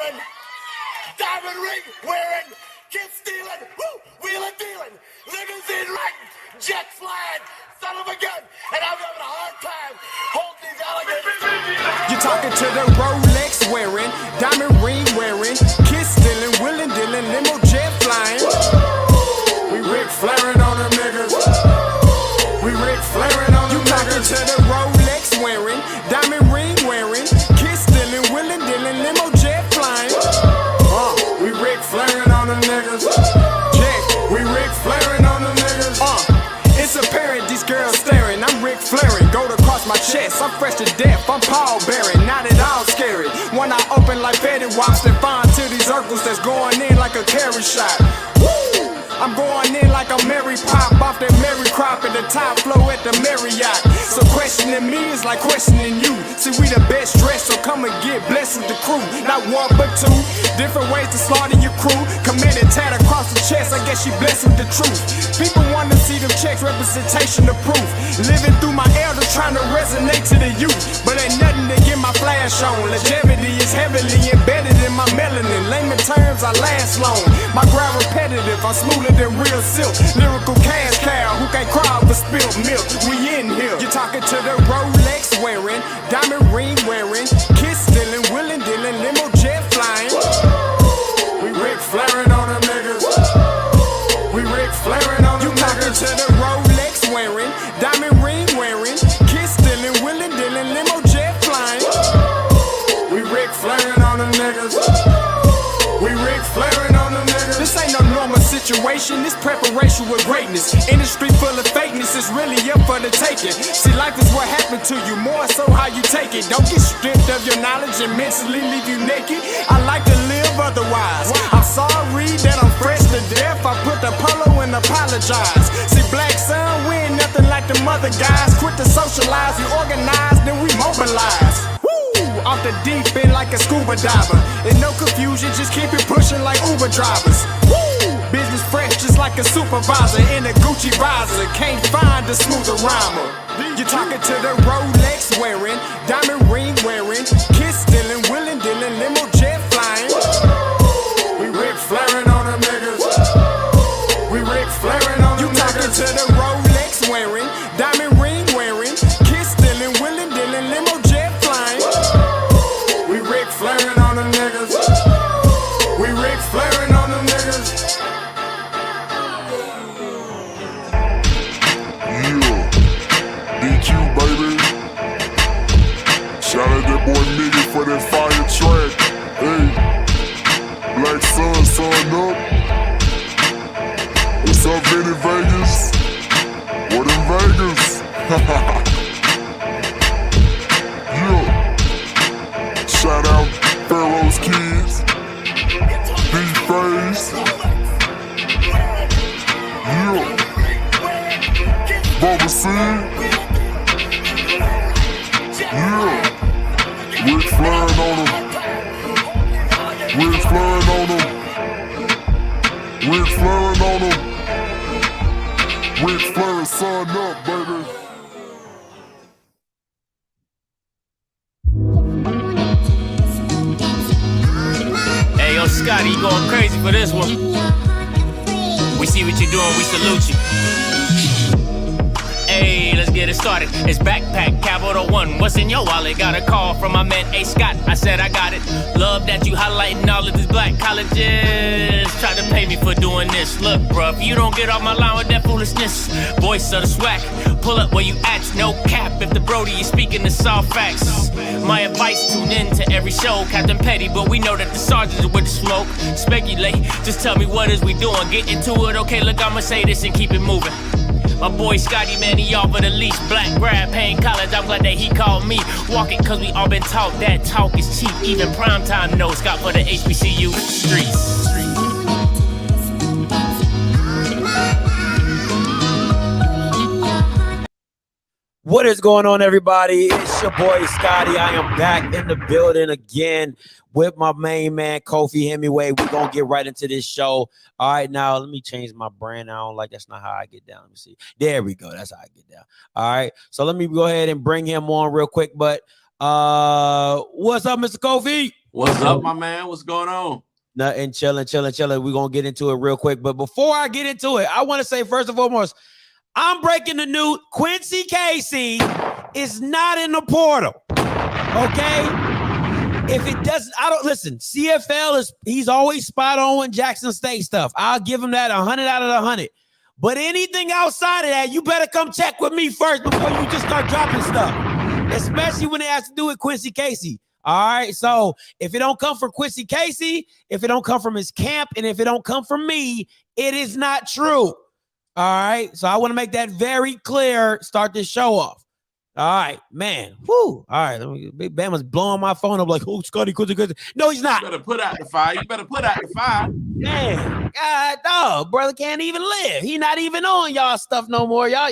doing, diamond ring wearing, kiss stealing, wheeling dealing, limousine riding, jet flying, son of a gun, and I'm having a hard time holding these alligators. You're talking to the Rolex wearing, diamond ring wearing, kiss stealing, wheeling dealing, limo jet flying. We Ric Flairing on them niggas. We Ric Flairing on them niggas. You talking to the Rolex wearing, diamond ring wearing, kiss stealing, wheeling dealing, limo jet flying. We Ric Flairing on them niggas. Jack, we Ric Flairing on them niggas. It's apparent these girls staring. I'm Ric Flairing, gold across my chest. I'm fresh to death, I'm Paul Bearing. Not at all scary. When I open like Betty Wops, then find to these Urkels that's going in like a carry shot. Woo! I'm going in like a Mary Pop off that Mary Crop at the top flow at the Marriott. So questioning me is like questioning you. See, we the best dressed, so come and get blessed with the crew. Not one but two, different ways to slaughter your crew. Committed tat across the chest, I guess she blessed with the truth. People want to see them checks, representation of proof. Living through my elders trying to resonate to the youth. But ain't nothing to get my flash on. Longevity is heavily embedded in my melanin. Layman terms, I last long. My grind repetitive, I'm smoother than real silk. Lyrical cash cow who can't cry over spilled milk. We in here. You're talking to the Rolex wearing, diamond ring wearing, kiss stealing, wheeling dealing, limo jet flying. We Ric Flairing on them niggas. We Ric Flairing on them niggas. You talking to the Rolex wearing, diamond ring wearing, kiss stealing, wheeling dealing, limo jet flying. We Ric Flairing on them niggas. We Ric Flairing on them niggas. This ain't no normal situation, this preparation with greatness. Industry full of fakeness, it's really up for the taking. See, life is what happened to you, more so how you take it. Don't get stripped of your knowledge and mentally leave you naked. I like to live otherwise. I'm sorry that I'm fresh to death. I put the polo and apologize. See, black son, we ain't nothing like the mother guys. Quit to socialize, we organize, then we mobilize. Off the deep end like a scuba diver. And no confusion, just keep it pushing like Uber drivers. Woo! Business fresh just like a supervisor in a Gucci visor. Can't find a smoother rhymer. You're talking to the Rolex wearing, diamond ring wearing, kiss stealing, wheeling dealing, limo jet flying. We Ric Flairing on them niggas. We Ric Flairing on them niggas. You talking to the Rolex wearing, diamond ring wearing, kiss stealing, wheeling dealing, limo jet flying. We Ric Flairing on them niggas. We Ric Flairing on them niggas. Yeah, DQ baby. Shout out that boy Nigga for that fire track. Hey, Black Sun, sun up. What's up, Vinny Vegas? What in Vegas? Yeah. Shout out Pharaoh's Kids, D-Face, yeah, Bubba C, yeah, Ric Flairing on them, Ric Flairing on them, Ric Flairing on them, Ric Flairing, son up, baby. Yo, Scotty, you going crazy for this one. We see what you're doing, we salute you. Hey, let's get it started. It's Backpack Capital One. What's in your wallet? Got a call from my man A. Scott. I said I got it. Love that you highlighting all of these black colleges. Try to pay me for doing this. Look, bruh, if you don't get off my line with that foolishness, voice of the SWAC, pull up where you at. No cap if the Brody is speaking the soft facts. My advice, tune in to every show. Captain Petty, but we know that the sergeants are with the smoke. Speculate, just tell me what is we doing. Get into it, okay, look, I'ma say this and keep it moving. My boy Scotty, man, he offered the leash. Black grad, paying college, I'm glad that he called me. Walking, cause we all been taught that talk is cheap. Even primetime knows Scott for the HBCU streets. What is going on, everybody? It's your boy Scotty. I am back in the building again with my main man, Kofi Hemmingway. We're going to get right into this show. All right, now let me change my brand. I don't like that's not how I get down. Let me see. There we go. That's how I get down. All right, so let me go ahead and bring him on real quick. But what's up, Mr. Kofi? What's up, my man? What's going on? Nothing, chilling. We're going to get into it real quick. But before I get into it, I want to say, first and foremost, I'm breaking the news. Quincy Casey is not in the portal. Okay? If it doesn't, I don't listen. CFL he's always spot on with Jackson State stuff. I'll give him that 100 out of 100. But anything outside of that, you better come check with me first before you just start dropping stuff. Especially when it has to do with Quincy Casey. All right. So if it don't come from Quincy Casey, if it don't come from his camp, and if it don't come from me, it is not true. All right. So I want to make that very clear. Start this show off. All right, man. Whoo. All right. Big Bama's blowing my phone up like, oh, Scotty, Quincy. No, he's not. You better put out the fire. Man, God, dog, brother can't even live. He not even on y'all stuff no more. Y'all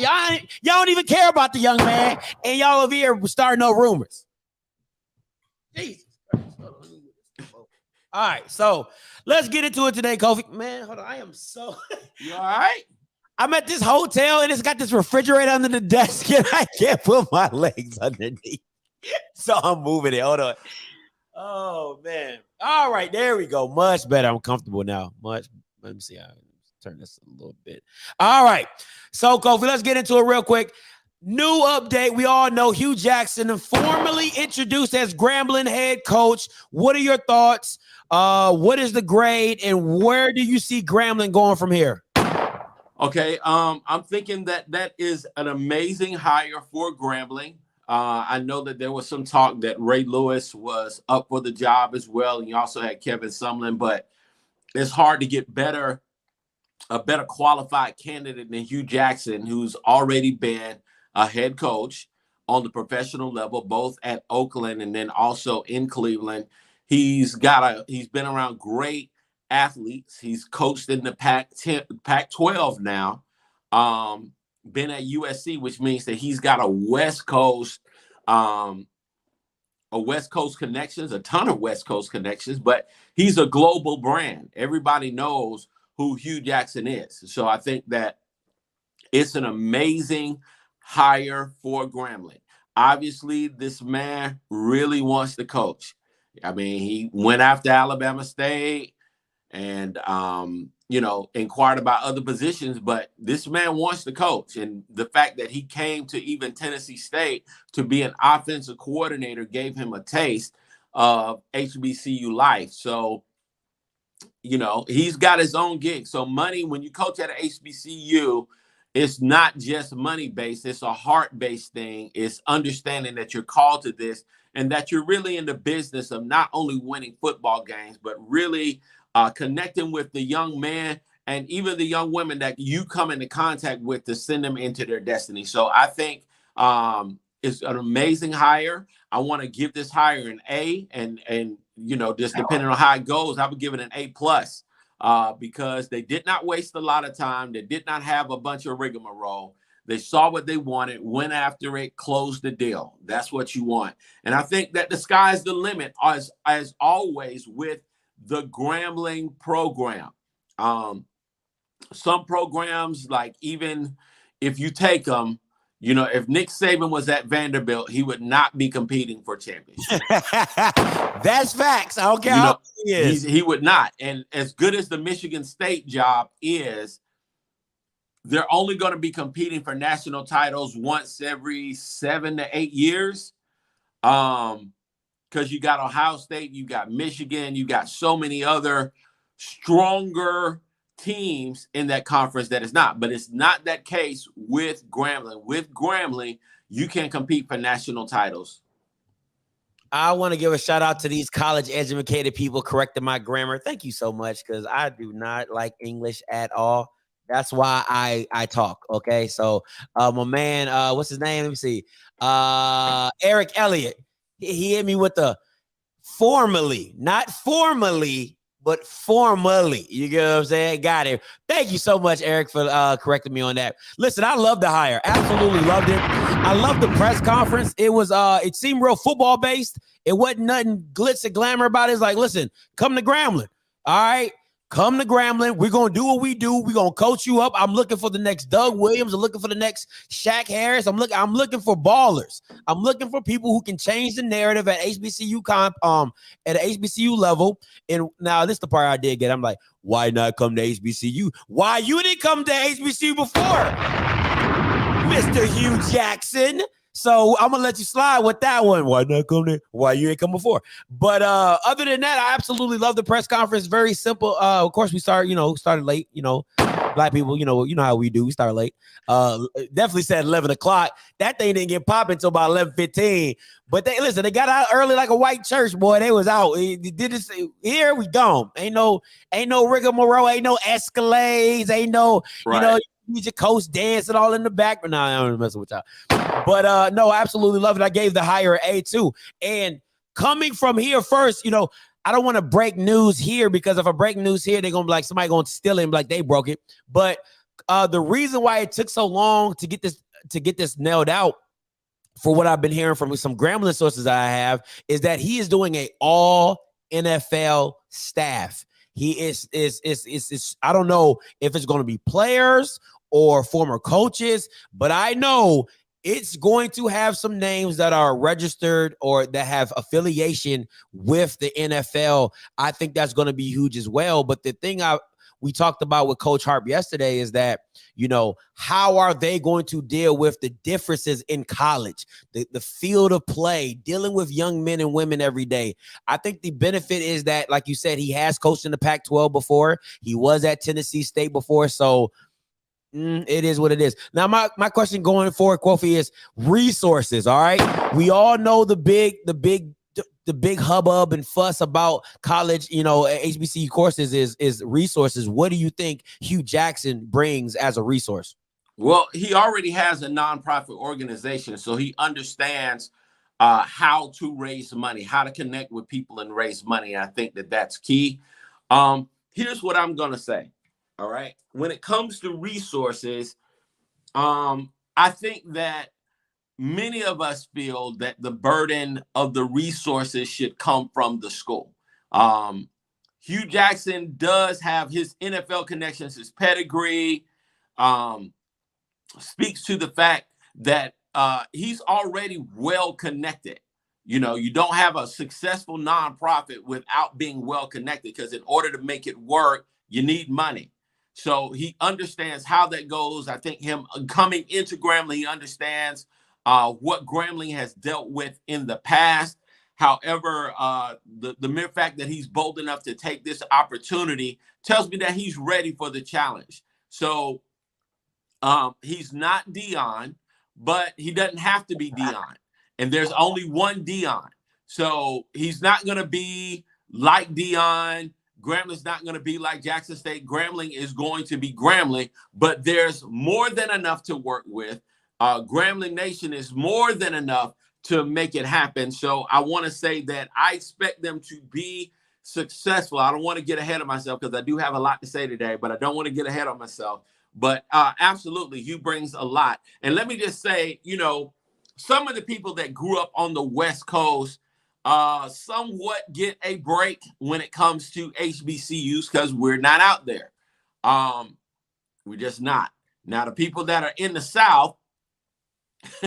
don't even care about the young man, and y'all over here starting no rumors. Jesus Christ. All right, so let's get into it today, Kofi. Man, hold on. I am so. You all right? I'm at this hotel and it's got this refrigerator under the desk and I can't put my legs underneath. So I'm moving it. Hold on. Oh, man. All right. There we go. Much better. I'm comfortable now. Let me see. I'll turn this a little bit. All right. So, Kofi, let's get into it real quick. New update. We all know Hugh Jackson, formally introduced as Grambling head coach. What are your thoughts? What is the grade and where do you see Grambling going from here? Okay, I'm thinking that is an amazing hire for Grambling. I know that there was some talk that Ray Lewis was up for the job as well, and you also had Kevin Sumlin, but it's hard to get a better qualified candidate than Hugh Jackson, who's already been a head coach on the professional level, both at Oakland and then also in Cleveland. He's been around great athletes. He's coached in the Pac-12 now. Been at USC, which means that he's got a West Coast connections, a ton of West Coast connections, but he's a global brand. Everybody knows who Hugh Jackson is. So I think that it's an amazing hire for Grambling. Obviously, this man really wants to coach. I mean, he went after Alabama State and, inquired about other positions, but this man wants to coach. And the fact that he came to even Tennessee State to be an offensive coordinator gave him a taste of HBCU life. So, he's got his own gig. So money, when you coach at an HBCU, it's not just money-based. It's a heart-based thing. It's understanding that you're called to this and that you're really in the business of not only winning football games, but really connecting with the young man and even the young women that you come into contact with to send them into their destiny. So I think it's an amazing hire. I want to give this hire an A, and just depending on how it goes, I would give it an A+, because they did not waste a lot of time. They did not have a bunch of rigmarole. They saw what they wanted, went after it, closed the deal. That's what you want. And I think that the sky's the limit, as always, with the Grambling program. Some programs, like even if you take them, if Nick Saban was at Vanderbilt, he would not be competing for championship. That's facts. I don't care how he is. He would not. And as good as the Michigan State job is, they're only going to be competing for national titles once every 7 to 8 years. Because you got Ohio State, you got Michigan, you got so many other stronger teams in that conference that is not. But it's not that case with Grambling. With Grambling, you can compete for national titles. I want to give a shout out to these college-educated people correcting my grammar. Thank you so much, because I do not like English at all. That's why I talk, okay? So my man, what's his name? Let me see. Eric Elliott. He hit me with the formally, not formally, but formally. You get what I'm saying? Got it. Thank you so much, Eric, for correcting me on that. Listen, I love the hire. Absolutely loved it. I love the press conference. It was it seemed real football based. It wasn't nothing glitz and glamour about it. It's like, listen, come to Grambling. All right. Come to Grambling. We're going to do what we do. We're going to coach you up. I'm looking for the next Doug Williams. I'm looking for the next Shaq Harris. I'm looking for ballers. I'm looking for people who can change the narrative at HBCU at an HBCU level. And now this is the part I did get. I'm like, why not come to HBCU? Why you didn't come to HBCU before, Mr. Hugh Jackson? So I'm gonna let you slide with that one. Why not come there? Why you ain't come before? But other than that, I absolutely love the press conference. Very simple. Of course, we started late. Black people, you know how we do. We start late. Definitely said 11 o'clock. That thing didn't get popping until about 11:15. But they got out early like a white church, boy. They was out. They did this. Here we gone. Ain't no rigmarole. Ain't no escalades. Ain't no, Right. You your coach dancing all in the back. But no, I don't mess with y'all. But no, I absolutely love it. I gave the higher A too. And coming from here first, I don't want to break news here, because if I break news here, they're gonna be like, somebody gonna steal it and be like they broke it. But the reason why it took so long to get this nailed out, for what I've been hearing from some Grambling sources I have, is that he is doing a all NFL staff. He is I don't know if it's going to be players or former coaches, but I know it's going to have some names that are registered or that have affiliation with the NFL. I think that's going to be huge as well. But the thing we talked about with Coach Harp yesterday is that, how are they going to deal with the differences in college, the field of play, dealing with young men and women every day? I think the benefit is that, like you said, he has coached in the Pac-12 before. He was at Tennessee State before. So it is what it is. Now, my question going forward, Kofi, is resources. All right. We all know the big hubbub and fuss about college, HBCU courses is resources. What do you think Hugh Jackson brings as a resource? Well, he already has a nonprofit organization, so he understands how to raise money, how to connect with people and raise money. I think that's key. Here's what I'm going to say. All right. When it comes to resources, I think that many of us feel that the burden of the resources should come from the school. Hugh Jackson does have his NFL connections, his pedigree, speaks to the fact that he's already well connected. You don't have a successful nonprofit without being well connected, because in order to make it work, you need money. So he understands how that goes. I think him coming into Grambling, he understands what Grambling has dealt with in the past. However, the mere fact that he's bold enough to take this opportunity tells me that he's ready for the challenge. So he's not Deion, but he doesn't have to be Deion. And there's only one Deion. So he's not going to be like Deion. Grambling's not going to be like Jackson State. Grambling is going to be Grambling, but there's more than enough to work with. Grambling Nation is more than enough to make it happen. So I want to say that I expect them to be successful. I don't want to get ahead of myself, because I do have a lot to say today, but I don't want to get ahead of myself. But absolutely, Hugh brings a lot. And let me just say, some of the people that grew up on the West Coast somewhat get a break when it comes to HBCUs, because we're not out there. We're just not. Now, the people that are in the South, is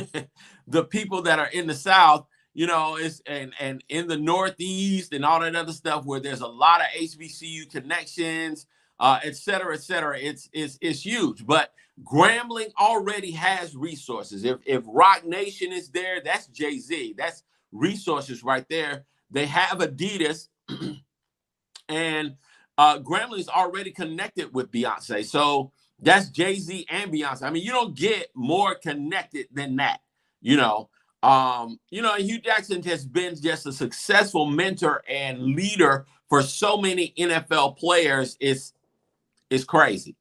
and in the Northeast and all that other stuff, where there's a lot of HBCU connections, et cetera, it's huge. But Grambling already has resources. If Rock Nation is there, that's Jay-Z. That's resources right there. They have Adidas, and Grambling is already connected with Beyonce. So that's Jay-Z and Beyonce. I mean, you don't get more connected than that, and Hugh Jackson has been just a successful mentor and leader for so many NFL players. It's crazy.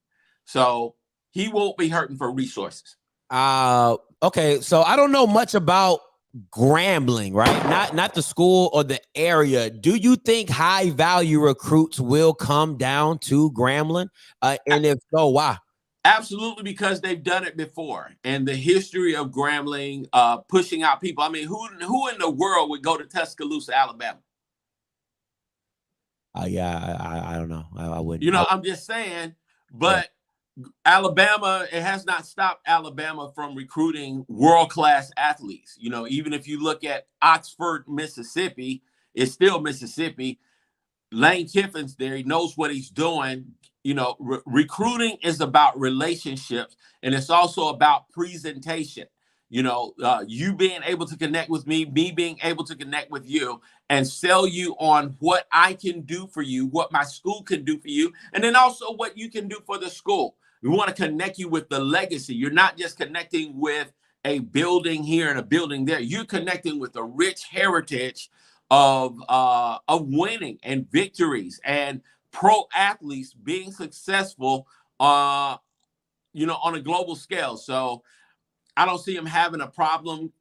So he won't be hurting for resources. Okay. So I don't know much about Grambling, right? Not the school or the area. Do you think high value recruits will come down to Grambling? And if so, why? Absolutely, because they've done it before, and the history of Grambling pushing out people. I mean, who in the world would go to Tuscaloosa, Alabama? Yeah, I don't know. I wouldn't. You know, I'm just saying, but Alabama, it has not stopped Alabama from recruiting world-class athletes. You know, even if you look at Oxford, Mississippi, it's still Mississippi. Lane Kiffin's there. He knows what he's doing. You know, recruiting is about relationships, and it's also about presentation. You know, you being able to connect with me being able to connect with you and sell you on what I can do for you, what my school can do for you, and then also what you can do for the school. We want to connect you with the legacy. You're not just connecting with a building here and a building there. You're connecting with a rich heritage of winning and victories and pro athletes being successful, you know, on a global scale. So I don't see him having a problem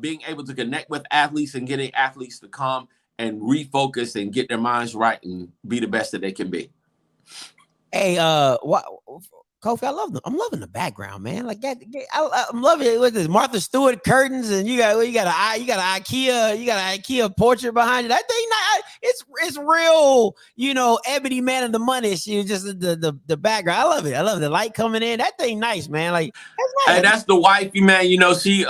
being able to connect with athletes and getting athletes to come and refocus and get their minds right and be the best that they can be. Hey, Kofi, I'm loving the background, man. Like I'm loving it with this Martha Stewart curtains, and you got an IKEA portrait behind it. I think it's real, you know, Ebony Man of the Money. She just the background. I love it. I love the light coming in. That thing nice, man. Like that's nice. Hey, that's the wifey, man. You know, she's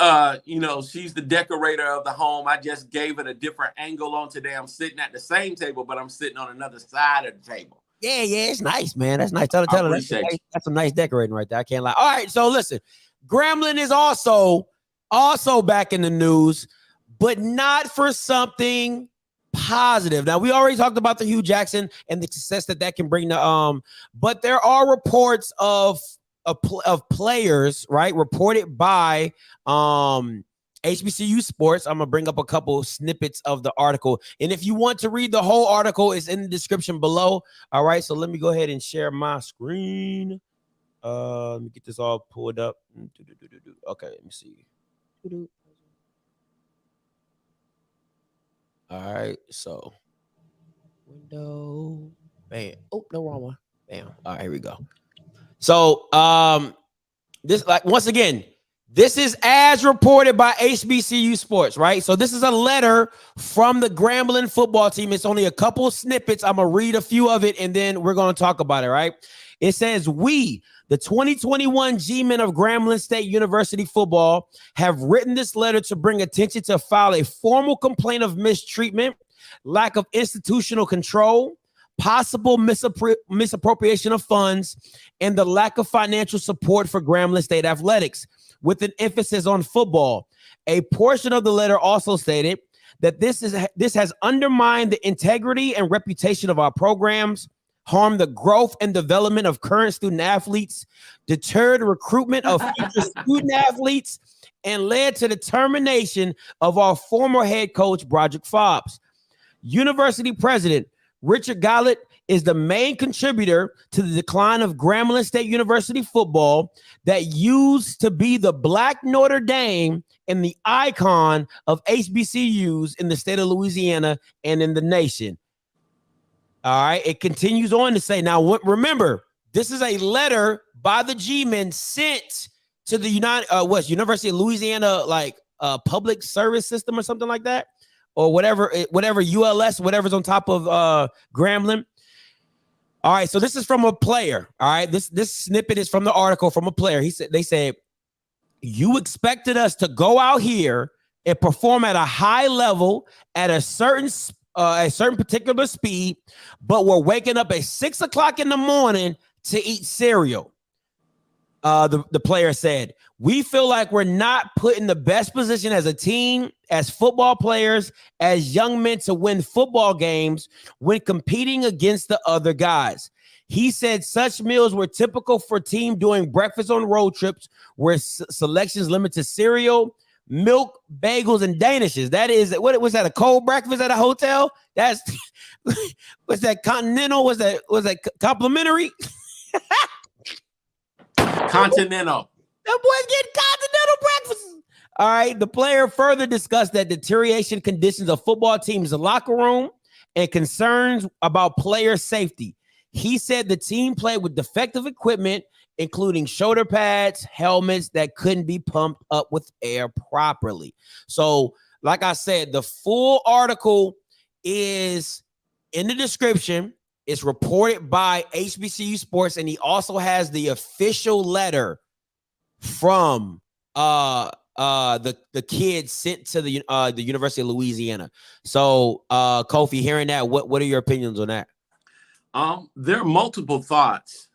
the decorator of the home. I just gave it a different angle on today. I'm sitting at the same table, but I'm sitting on another side of the table. Yeah, it's nice, man. That's nice. Tell her that's some nice decorating right there. I can't lie. All right, so listen, Grambling is also back in the news, but not for something positive. Now, we already talked about the Hugh Jackson and the success that can bring to but there are reports of players, right, reported by HBCU Sports. I'm gonna bring up a couple snippets of the article, and if you want to read the whole article, it's in the description below. All right, so let me go ahead and share my screen. Let me get this all pulled up. Okay, let me see. All right, so window, bam. Oh, no, wrong one. Bam. All right, here we go. So this, like, once again, this is as reported by HBCU Sports, right? So this is a letter from the Grambling football team. It's only a couple snippets. I'm going to read a few of it, and then we're going to talk about it, right? It says, we, the 2021 G-men of Grambling State University football, have written this letter to bring attention to file a formal complaint of mistreatment, lack of institutional control, possible misappropriation of funds, and the lack of financial support for Grambling State athletics, with an emphasis on football. A portion of the letter also stated that this has undermined the integrity and reputation of our programs, harmed the growth and development of current student athletes, deterred recruitment of future student athletes, and led to the termination of our former head coach, Broderick Fobbs. University president Richard Gollett is the main contributor to the decline of Grambling State University football that used to be the Black Notre Dame and the icon of HBCUs in the state of Louisiana and in the nation. All right, it continues on to say, now remember, this is a letter by the G-men sent to the University of Louisiana, like public service system or something like that, or whatever ULS, whatever's on top of Grambling. All right, so this is from a player. All right, this snippet is from the article from a player. They said, you expected us to go out here and perform at a high level at a certain particular speed, but we're waking up at 6 o'clock in the morning to eat cereal. The player said, we feel like we're not put in the best position as a team, as football players, as young men to win football games when competing against the other guys. He said such meals were typical for team doing breakfast on road trips where selections limited to cereal, milk, bagels, and danishes. That is, what was that, a cold breakfast at a hotel? That's was that continental? Was that complimentary? Continental. The boys getting continental breakfast. All right. The player further discussed that deterioration conditions of football teams' locker room and concerns about player safety. He said the team played with defective equipment, including shoulder pads, helmets that couldn't be pumped up with air properly. So, like I said, the full article is in the description. It's reported by HBCU Sports, and he also has the official letter from the kids sent to the University of Louisiana. So Kofi, hearing that, what are your opinions on that? There are multiple thoughts.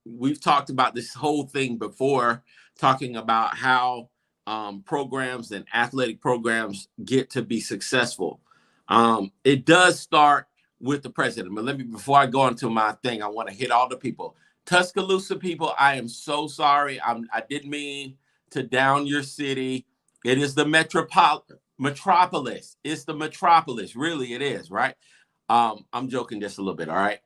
We've talked about this whole thing before, talking about how programs and athletic programs get to be successful. It does start with the president. But before I go into my thing, I want to hit all the people. Tuscaloosa people, I am so sorry. I didn't mean to down your city. It is the metropolis. It's the metropolis. Really, it is, right? I'm joking just a little bit, all right?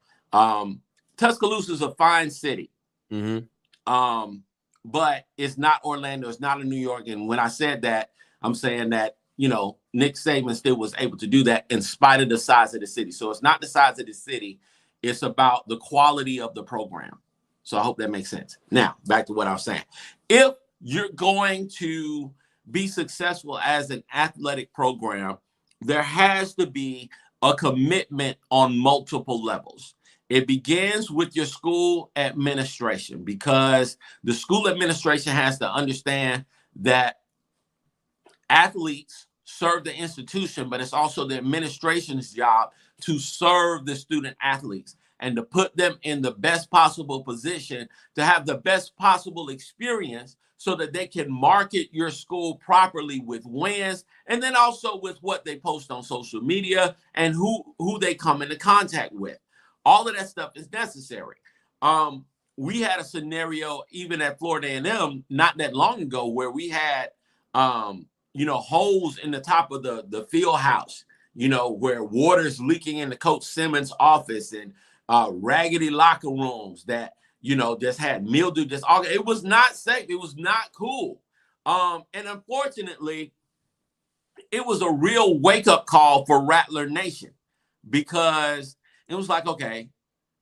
Tuscaloosa is a fine city. Mm-hmm. But it's not Orlando. It's not in New York. And when I said that, I'm saying that, you know, Nick Saban still was able to do that in spite of the size of the city. So it's not the size of the city. It's about the quality of the program. So I hope that makes sense. Now, back to what I was saying. If you're going to be successful as an athletic program, there has to be a commitment on multiple levels. It begins with your school administration, because the school administration has to understand that athletes serve the institution, but it's also the administration's job to serve the student athletes and to put them in the best possible position to have the best possible experience so that they can market your school properly with wins, and then also with what they post on social media and who they come into contact with. All of that stuff is necessary. We had a scenario even at Florida A&M not that long ago where we had holes in the top of the field house, where water's leaking into Coach Simmons' office, and raggedy locker rooms that, just had mildew. It was not safe. It was not cool. And unfortunately, it was a real wake-up call for Rattler Nation, because it was like, okay,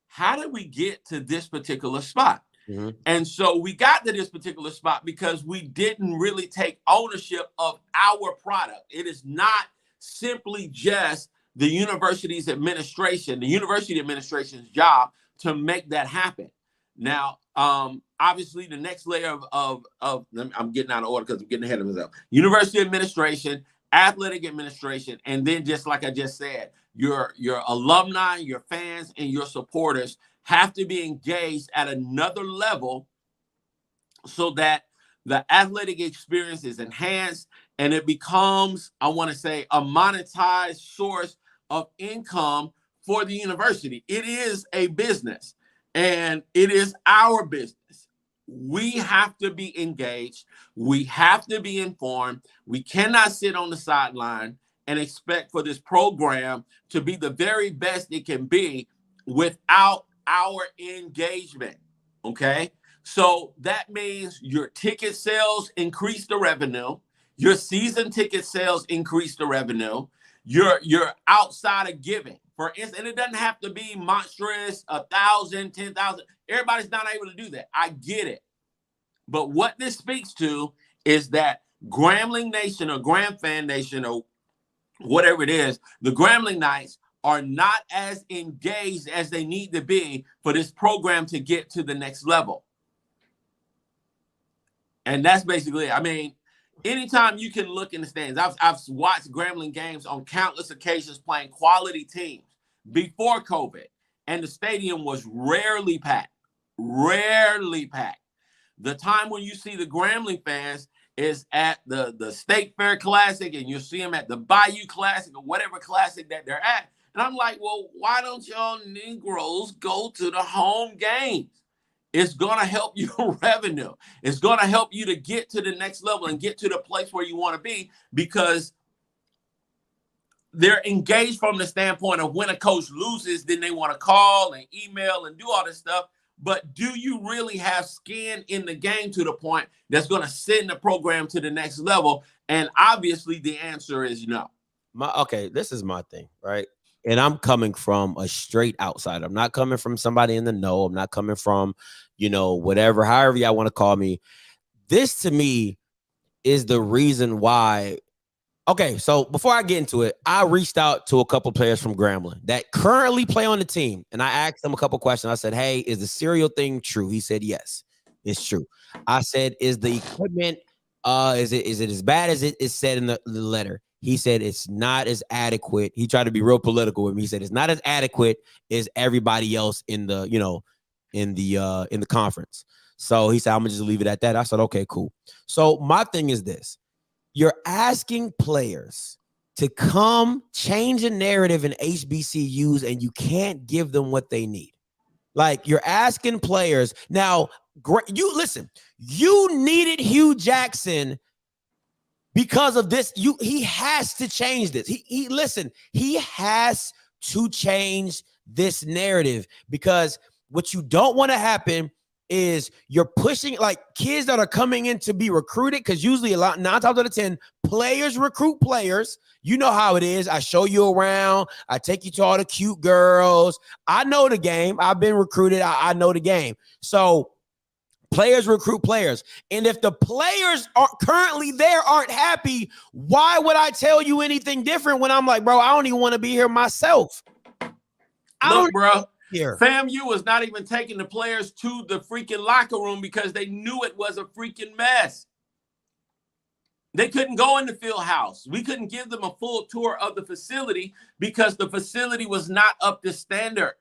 how did we get to this particular spot? Mm-hmm. And so we got to this particular spot because we didn't really take ownership of our product. It is not simply just the university administration's job to make that happen. Now, obviously, the next layer of I'm getting out of order because I'm getting ahead of myself. University administration, athletic administration, and then, just like I just said, your alumni, your fans, and your supporters have to be engaged at another level so that the athletic experience is enhanced and it becomes, I want to say, a monetized source of income for the university. It is a business, and it is our business. We have to be engaged. We have to be informed. We cannot sit on the sideline and expect for this program to be the very best it can be without our engagement. Okay. So that means your ticket sales increase the revenue. Your season ticket sales increase the revenue. Your outside of giving, for instance, and it doesn't have to be monstrous, 1,000, 10,000. Everybody's not able to do that. I get it. But what this speaks to is that Grambling Nation or Gram Fan Nation or whatever it is, the Grambling Knights are not as engaged as they need to be for this program to get to the next level. And that's basically it. I mean, anytime you can look in the stands, I've watched Grambling games on countless occasions playing quality teams before COVID, and the stadium was rarely packed. The time when you see the Grambling fans is at the State Fair Classic, and you'll see them at the Bayou Classic or whatever classic that they're at. And I'm like, well, why don't y'all Negroes go to the home games? It's going to help your revenue. It's going to help you to get to the next level and get to the place where you want to be, because they're engaged from the standpoint of when a coach loses, then they want to call and email and do all this stuff. But do you really have skin in the game to the point that's going to send the program to the next level? And obviously the answer is no. This is my thing, right? And I'm coming from a straight outsider. I'm not coming from somebody in the know. I'm not coming from, whatever, however y'all want to call me. This to me is the reason why. Okay, so before I get into it, I reached out to a couple players from Grambling that currently play on the team, and I asked them a couple questions. I said, "Hey, is the cereal thing true?" He said, "Yes, it's true." I said, "Is the equipment is it as bad as it is said in the letter?" He said it's not as adequate. He tried to be real political with me. He said it's not as adequate as everybody else in the in the conference. So he said, "I'm gonna just leave it at that." I said, "Okay, cool." So my thing is this. You're asking players to come change a narrative in HBCUs and you can't give them what they need. Like you're asking players now, you listen, you needed Hugh Jackson because of this. He has to change this. He has to change this narrative because what you don't want to happen is you're pushing like kids that are coming in to be recruited, because usually 9 times out of 10 players recruit players. You know how it is. I show you around. I take you to all the cute girls. I know the game. I've been recruited. I know the game. So players recruit players. And if the players are currently there aren't happy, why would I tell you anything different when I'm like, bro, I don't even want to be here myself. Look, bro. Here. FAMU was not even taking the players to the freaking locker room because they knew it was a freaking mess. They couldn't go in the field house. We couldn't give them a full tour of the facility because the facility was not up to standard.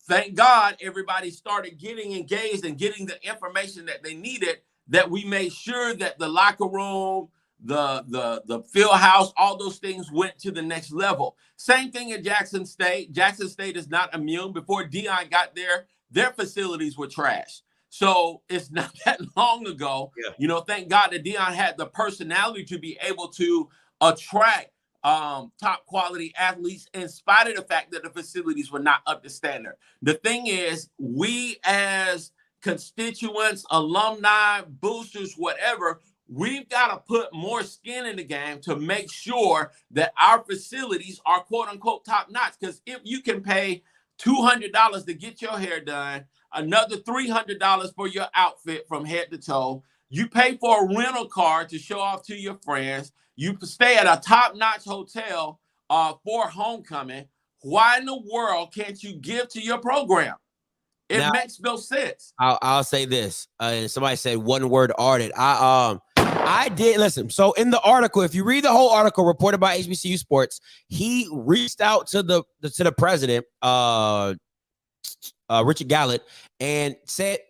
Thank God everybody started getting engaged and getting the information that they needed, that we made sure that the locker room, the field house, all those things went to the next level. Same thing at Jackson State. Jackson State is not immune. Before Dion got there, their facilities were trashed. So it's not that long ago. Yeah. Thank God that Dion had the personality to be able to attract top quality athletes in spite of the fact that the facilities were not up to standard. The thing is, we as constituents, alumni, boosters, whatever, we've got to put more skin in the game to make sure that our facilities are quote unquote top notch. Because if you can pay $200 to get your hair done, another $300 for your outfit from head to toe, you pay for a rental car to show off to your friends, you stay at a top notch hotel for homecoming, why in the world can't you give to your program? It makes no sense. I'll say this. Somebody said one word audit. I did listen. So in the article, if you read the whole article reported by HBCU Sports, he reached out to the president, Richard Gallant, and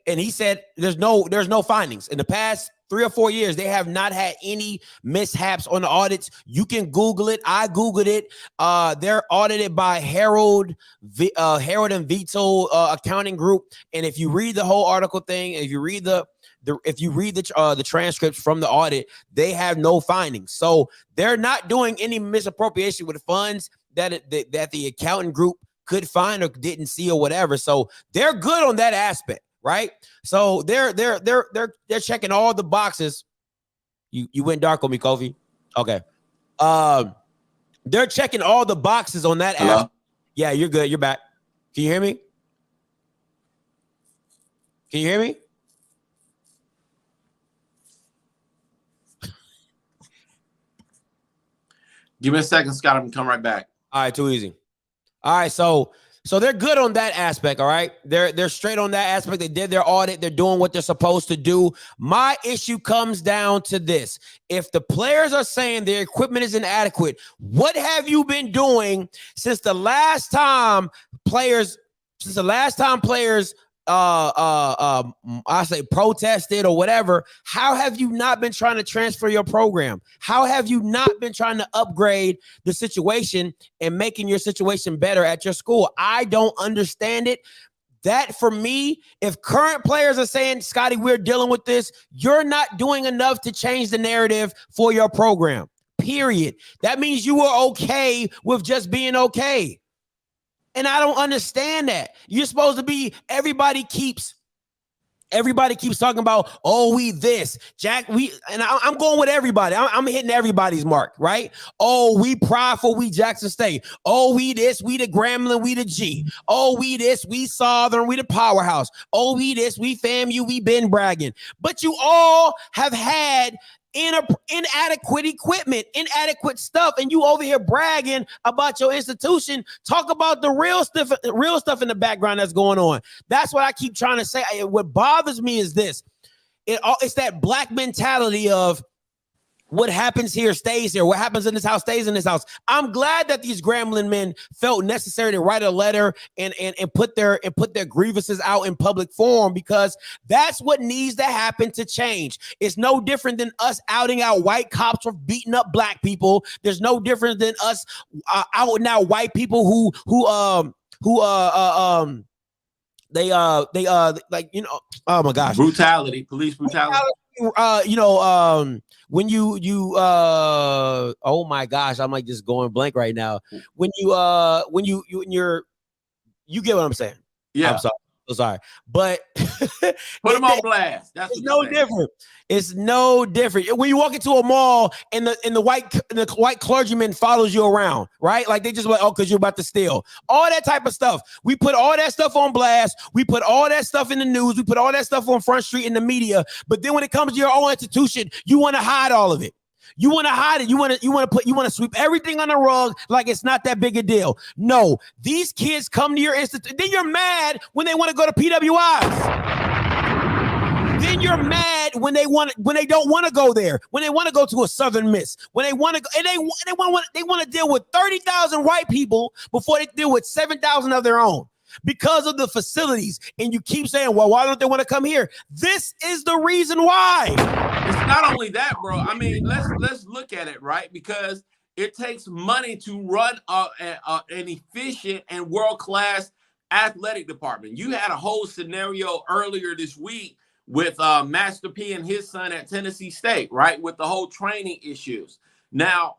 he said there's no findings in the past 3 or 4 years. They have not had any mishaps on the audits. You can Google it. I Googled it. They're audited by Harold and Vito accounting group. And if you read the whole article thing, if you read the transcripts from the audit, they have no findings. So they're not doing any misappropriation with funds that the accounting group could find or didn't see or whatever. So they're good on that aspect, right? So they're checking all the boxes. You went dark on me, Kofi. Okay. They're checking all the boxes on that aspect. Yeah, you're good. You're back. Can you hear me? Can you hear me? Give me a second, Scott. I'm gonna come right back. All right, too easy. All right, so they're good on that aspect. All right, they're straight on that aspect. They did their audit. They're doing what they're supposed to do. My issue comes down to this: if the players are saying their equipment is inadequate, what have you been doing since the last time players? I say protested or whatever? How have you not been trying to transfer your program? How have you not been trying to upgrade the situation and making your situation better at your school? I don't understand it. That for me, if current players are saying, Scotty, we're dealing with this, you're not doing enough to change the narrative for your program, period. That means you were okay with just being okay. And I don't understand that. You're supposed to be, everybody keeps talking about, oh, we this, Jack, I'm going with everybody. I'm hitting everybody's mark, right? Oh, we prideful, we Jackson State. Oh, we this, we the Grambling, we the G. Oh, we this, we Southern, we the powerhouse. Oh, we this, we FAMU, we been bragging. But you all have had inadequate equipment, inadequate stuff, and you over here bragging about your institution. Talk about the real stuff in the background that's going on. That's what I keep trying to say. What bothers me is this. It's that black mentality of what happens here stays here. What happens in this house stays in this house. I'm glad that these Grambling men felt necessary to write a letter and put their grievances out in public forum, because that's what needs to happen to change. It's no different than us outing out white cops for beating up black people. There's no different than us outing out white people who like, you know, oh my gosh, brutality, police brutality. When you oh my gosh, I'm like just going blank right now. When you get what I'm saying. Yeah, I'm sorry, but put them on blast. That's it's no different. It's no different when you walk into a mall and the white clergyman follows you around, right? Like they just like, oh, because you're about to steal. All that type of stuff. We put all that stuff on blast. We put all that stuff in the news. We put all that stuff on Front Street in the media. But then when it comes to your own institution, you want to hide all of it. You want to hide it. You want to sweep everything on the rug like it's not that big a deal. No, these kids come to your institute. Then you're mad when they want to go to PWIs. Then you're mad when they don't want to go there. When they want to go to a Southern Miss. When they want to go, and they want to deal with 30,000 white people before they deal with 7,000 of their own. Because of the facilities, and you keep saying, well, why don't they want to come here? This is the reason why. It's not only that, bro. I mean, let's look at it, right? Because it takes money to run an efficient and world-class athletic department. You had a whole scenario earlier this week with Master P and his son at Tennessee State, right? With the whole training issues. Now,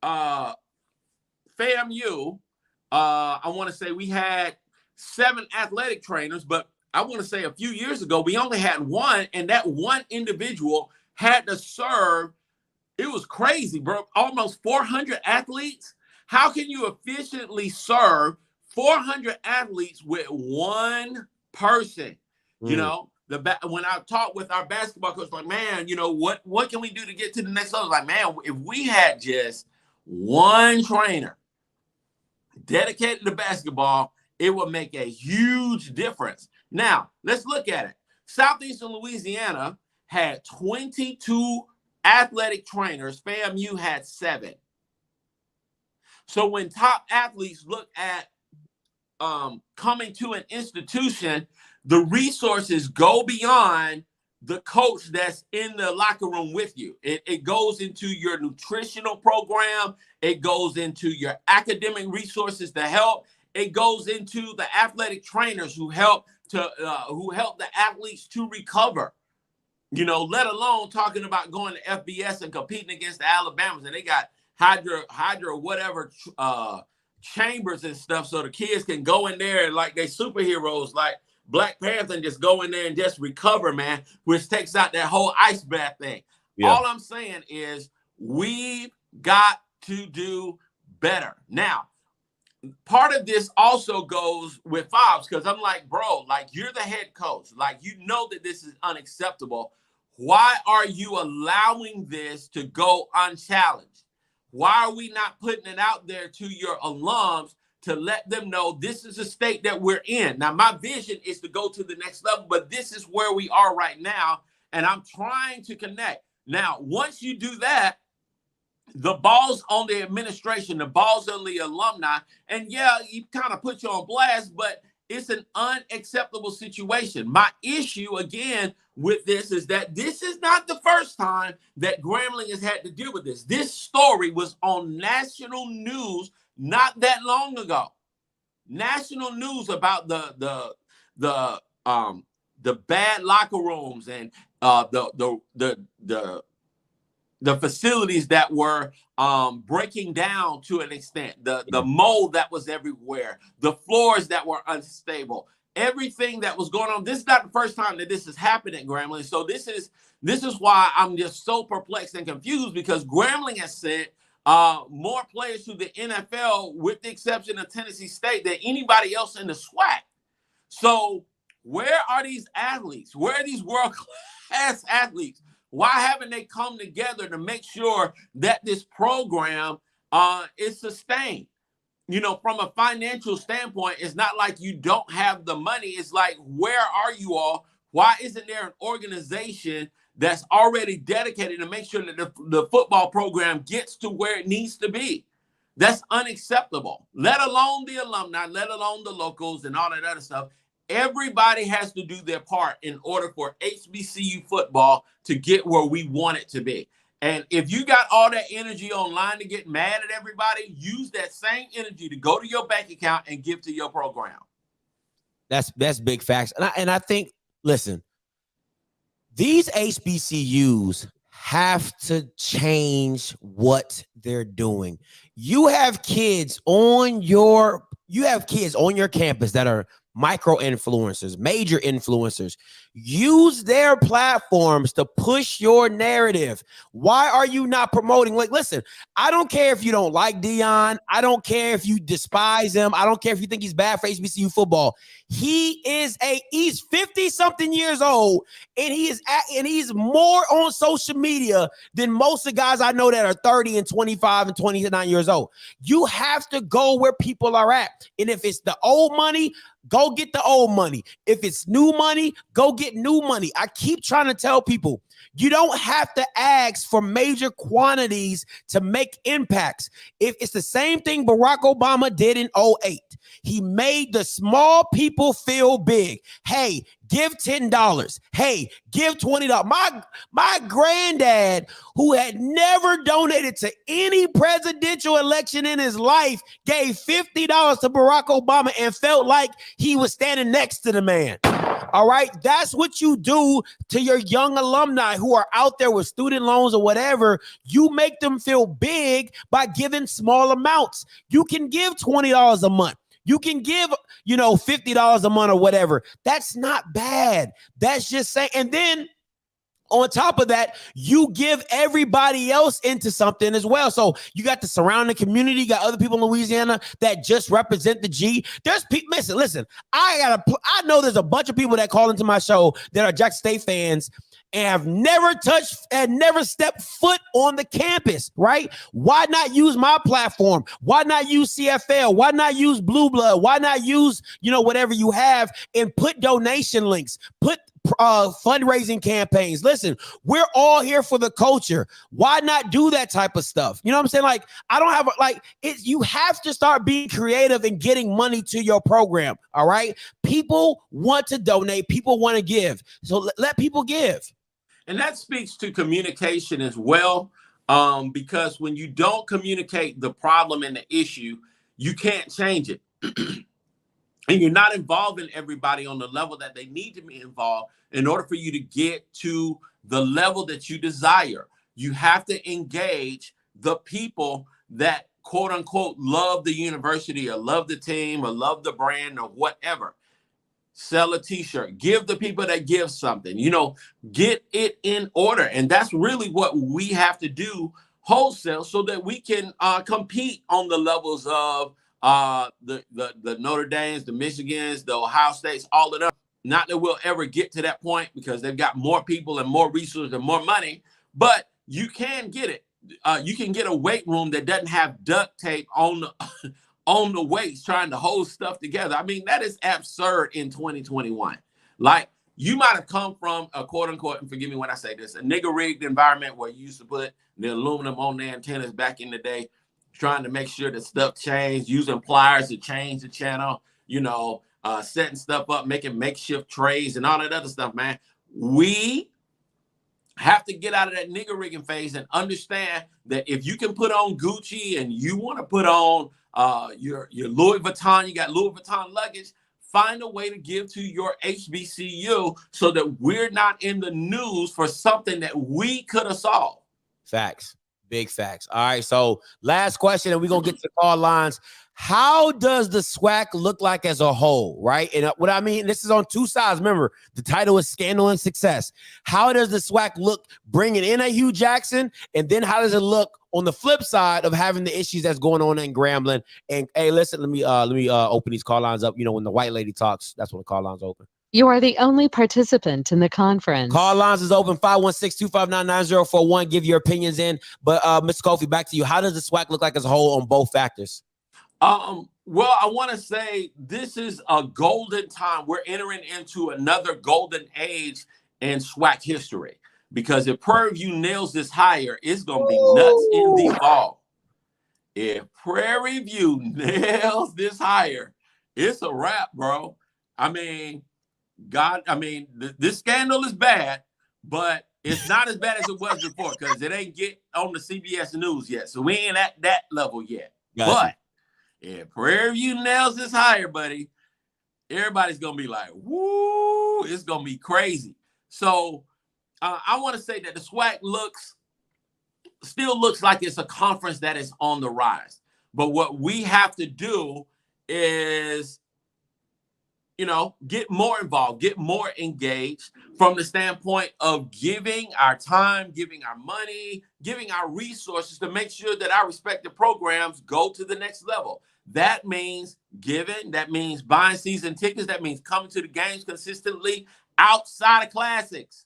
FAMU, I want to say we had 7 athletic trainers, but I want to say a few years ago, we only had 1, and that one individual had to serve. It was crazy, bro. Almost 400 athletes. How can you efficiently serve 400 athletes with one person? You know, when I talked with our basketball coach, like, man, you know, what can we do to get to the next level? Like, man, if we had just one trainer dedicated to basketball, it would make a huge difference. Now, let's look at it. Southeastern Louisiana had 22 athletic trainers. FAMU had 7. So when top athletes look at coming to an institution, the resources go beyond the coach that's in the locker room with you. It goes into your nutritional program. It goes into your academic resources to help. It goes into the athletic trainers who help the athletes to recover. You know, let alone talking about going to FBS and competing against the Alabamas, and they got hydra whatever chambers and stuff, so the kids can go in there like they superheroes, like Black Panther, and just go in there and just recover, man, which takes out that whole ice bath thing. Yeah. All I'm saying is we've got to do better. Now, part of this also goes with Fobbs, because I'm like, bro, like, you're the head coach. Like, you know that this is unacceptable. Why are you allowing this to go unchallenged? Why are we not putting it out there to your alums to let them know this is a state that we're in? Now, my vision is to go to the next level, but this is where we are right now, and I'm trying to connect. Now, once you do that, the ball's on the administration, the ball's on the alumni, and yeah, you kind of put you on blast, but it's an unacceptable situation. My issue, again, with this is that this is not the first time that Grambling has had to deal with this. This story was on national news not that long ago. National news about the bad locker rooms and the facilities that were breaking down to an extent, the mold that was everywhere, the floors that were unstable, everything that was going on. This is not the first time that this has happened at Grambling. So this is why I'm just so perplexed and confused, because Grambling has sent more players to the NFL, with the exception of Tennessee State, than anybody else in the SWAC. So where are these athletes? Where are these world-class athletes? Why haven't they come together to make sure that this program is sustained? You know, from a financial standpoint, it's not like you don't have the money. It's like, where are you all? Why isn't there an organization that's already dedicated to make sure that the football program gets to where it needs to be? That's unacceptable, let alone the alumni, let alone the locals and all that other stuff. Everybody has to do their part in order for HBCU football to get where we want it to be. And if you got all that energy online to get mad at everybody, use that same energy to go to your bank account and give to your program. That's big facts. And I think, listen, these HBCUs have to change what they're doing. You have kids on your campus that are micro influencers, major influencers. Use their platforms to push your narrative. Why are you not promoting? Like, listen, I don't care if you don't like Dion. I don't care if you despise him. I don't care if you think he's bad for HBCU football. He's 50 something years old, and he's more on social media than most of the guys I know that are 30 and 25 and 29 years old. You have to go where people are at. And if it's the old money, go get the old money. If it's new money, go get new money. I keep trying to tell people, you don't have to ask for major quantities to make impacts. If it's the same thing Barack Obama did in 2008. He made the small people feel big. Hey, give $10. Hey, give $20. My granddad, who had never donated to any presidential election in his life, gave $50 to Barack Obama and felt like he was standing next to the man. All right, that's what you do to your young alumni who are out there with student loans or whatever. You make them feel big by giving small amounts. You can give $20 a month. You can give, $50 a month or whatever. That's not bad. That's just saying. And then on top of that, you give everybody else into something as well. So you got the surrounding community, you got other people in Louisiana that just represent the G. There's people, listen, I know there's a bunch of people that call into my show that are Jackson State fans and have never touched and never stepped foot on the campus, right? Why not use my platform? Why not use CFL? Why not use Blue Blood? Why not use, whatever you have and put donation links, put fundraising campaigns? Listen, we're all here for the culture. Why not do that type of stuff? You know what I'm saying? Like, I don't have you have to start being creative and getting money to your program. All right. People want to donate. People want to give. So let people give. And that speaks to communication as well. Because when you don't communicate the problem and the issue, you can't change it. And you're not involving everybody on the level that they need to be involved in order for you to get to the level that you desire. You have to engage the people that, quote unquote, love the university or love the team or love the brand or whatever. Sell a t-shirt, give the people that give something, get it in order. And that's really what we have to do wholesale so that we can compete on the levels of the Notre Dames, the Michigans, the Ohio States, all of them. Not that we'll ever get to that point because they've got more people and more resources and more money, but you can get it. You can get a weight room that doesn't have duct tape on the weights trying to hold stuff together. I mean, that is absurd in 2021. Like, you might have come from a quote unquote, and forgive me when I say this, a nigger rigged environment where you used to put the aluminum on the antennas back in the day, trying to make sure that stuff changed, using pliers to change the channel, setting stuff up, making makeshift trays and all that other stuff, man. We have to get out of that nigger rigging phase and understand that if you can put on Gucci and you want to put on your Louis Vuitton, you got Louis Vuitton luggage, find a way to give to your HBCU so that we're not in the news for something that we could have solved. Facts. Big facts. All right. So last question, and we're going to get to the call lines. How does the SWAC look like as a whole, right? And what I mean, this is on two sides. Remember, the title is Scandal and Success. How does the SWAC look bringing in a Hugh Jackson? And then how does it look on the flip side of having the issues that's going on in Grambling? And hey, listen, let me open these call lines up. When the white lady talks, that's when the call lines open. You are the only participant in the conference. Call lines is open, 516-259-9041. Give your opinions in. But Mr. Kofi, back to you. How does the SWAC look like as a whole on both factors? Well, I want to say this is a golden time. We're entering into another golden age in SWAC history, because if Prairie View nails this higher, it's going to be nuts in the fall. If Prairie View nails this higher, it's a wrap, bro. I mean, this scandal is bad, but it's not as bad as it was before, because it ain't get on the CBS News yet. So we ain't at that level yet. Gotcha. But if Prairie View nails this higher, buddy, everybody's going to be like, woo, it's going to be crazy. So I want to say that the SWAC still looks like it's a conference that is on the rise. But what we have to do is, get more involved, get more engaged from the standpoint of giving our time, giving our money, giving our resources to make sure that our respective programs go to the next level. That means giving, that means buying season tickets, that means coming to the games consistently outside of classics.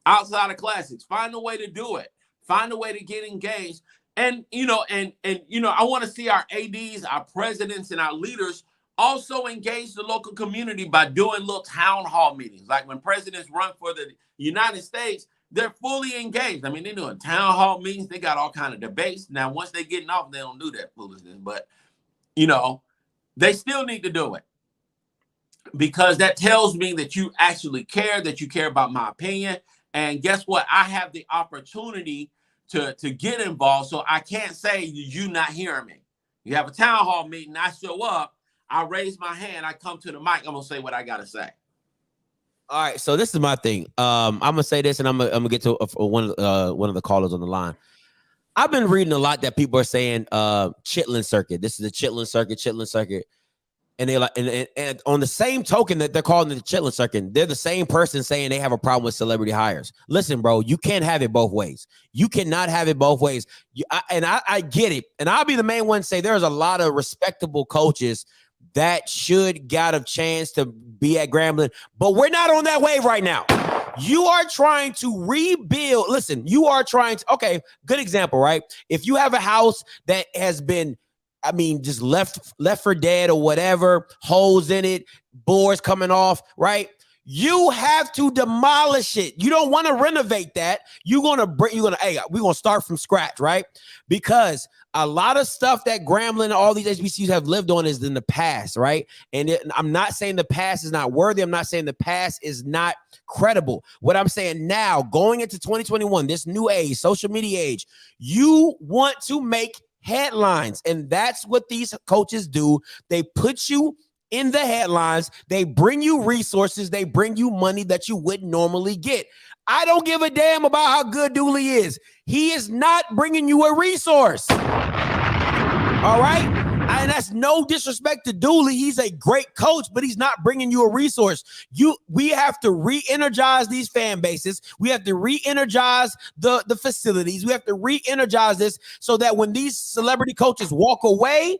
Outside of classics. Find a way to do it. Find a way to get engaged. And I want to see our ADs, our presidents, and our leaders also engage the local community by doing little town hall meetings. Like when presidents run for the United States, they're fully engaged. I mean, they're doing town hall meetings. They got all kind of debates. Now, once they getting off, they don't do that foolishness. But, they still need to do it, because that tells me that you actually care, that you care about my opinion. And guess what? I have the opportunity to get involved, so I can't say you not hearing me. You have a town hall meeting, I show up, I raise my hand, I come to the mic, I'm gonna say what I gotta say. All right, so this is my thing. I'm gonna say this, and I'm gonna get to one of the callers on the line. I've been reading a lot that people are saying Chitlin circuit. This is the Chitlin circuit. And they're like, and on the same token that they're calling it the Chitlin circuit, they're the same person saying they have a problem with celebrity hires. Listen, bro, you can't have it both ways. You cannot have it both ways. I get it. And I'll be the main one to say there's a lot of respectable coaches that should got a chance to be at Grambling, but we're not on that wave right now. You are trying to rebuild. Listen, you are trying to, okay, good example, right? If you have a house that has been, just left for dead or whatever, holes in it, boards coming off, right? You have to demolish it. You don't want to renovate that. We're gonna start from scratch, right? Because a lot of stuff that Grambling and all these HBCUs have lived on is in the past, right? And I'm not saying the past is not worthy. I'm not saying the past is not credible. What I'm saying now, going into 2021, this new age, social media age, you want to make headlines, and that's what these coaches do. They put you in the headlines. They bring you resources. They bring you money that you wouldn't normally get. I don't give a damn about how good Dooley is. He is not bringing you a resource. All right? And that's no disrespect to Dooley. He's a great coach, but he's not bringing you a resource. We have to re-energize these fan bases. We have to re-energize the facilities. We have to re-energize this so that when these celebrity coaches walk away,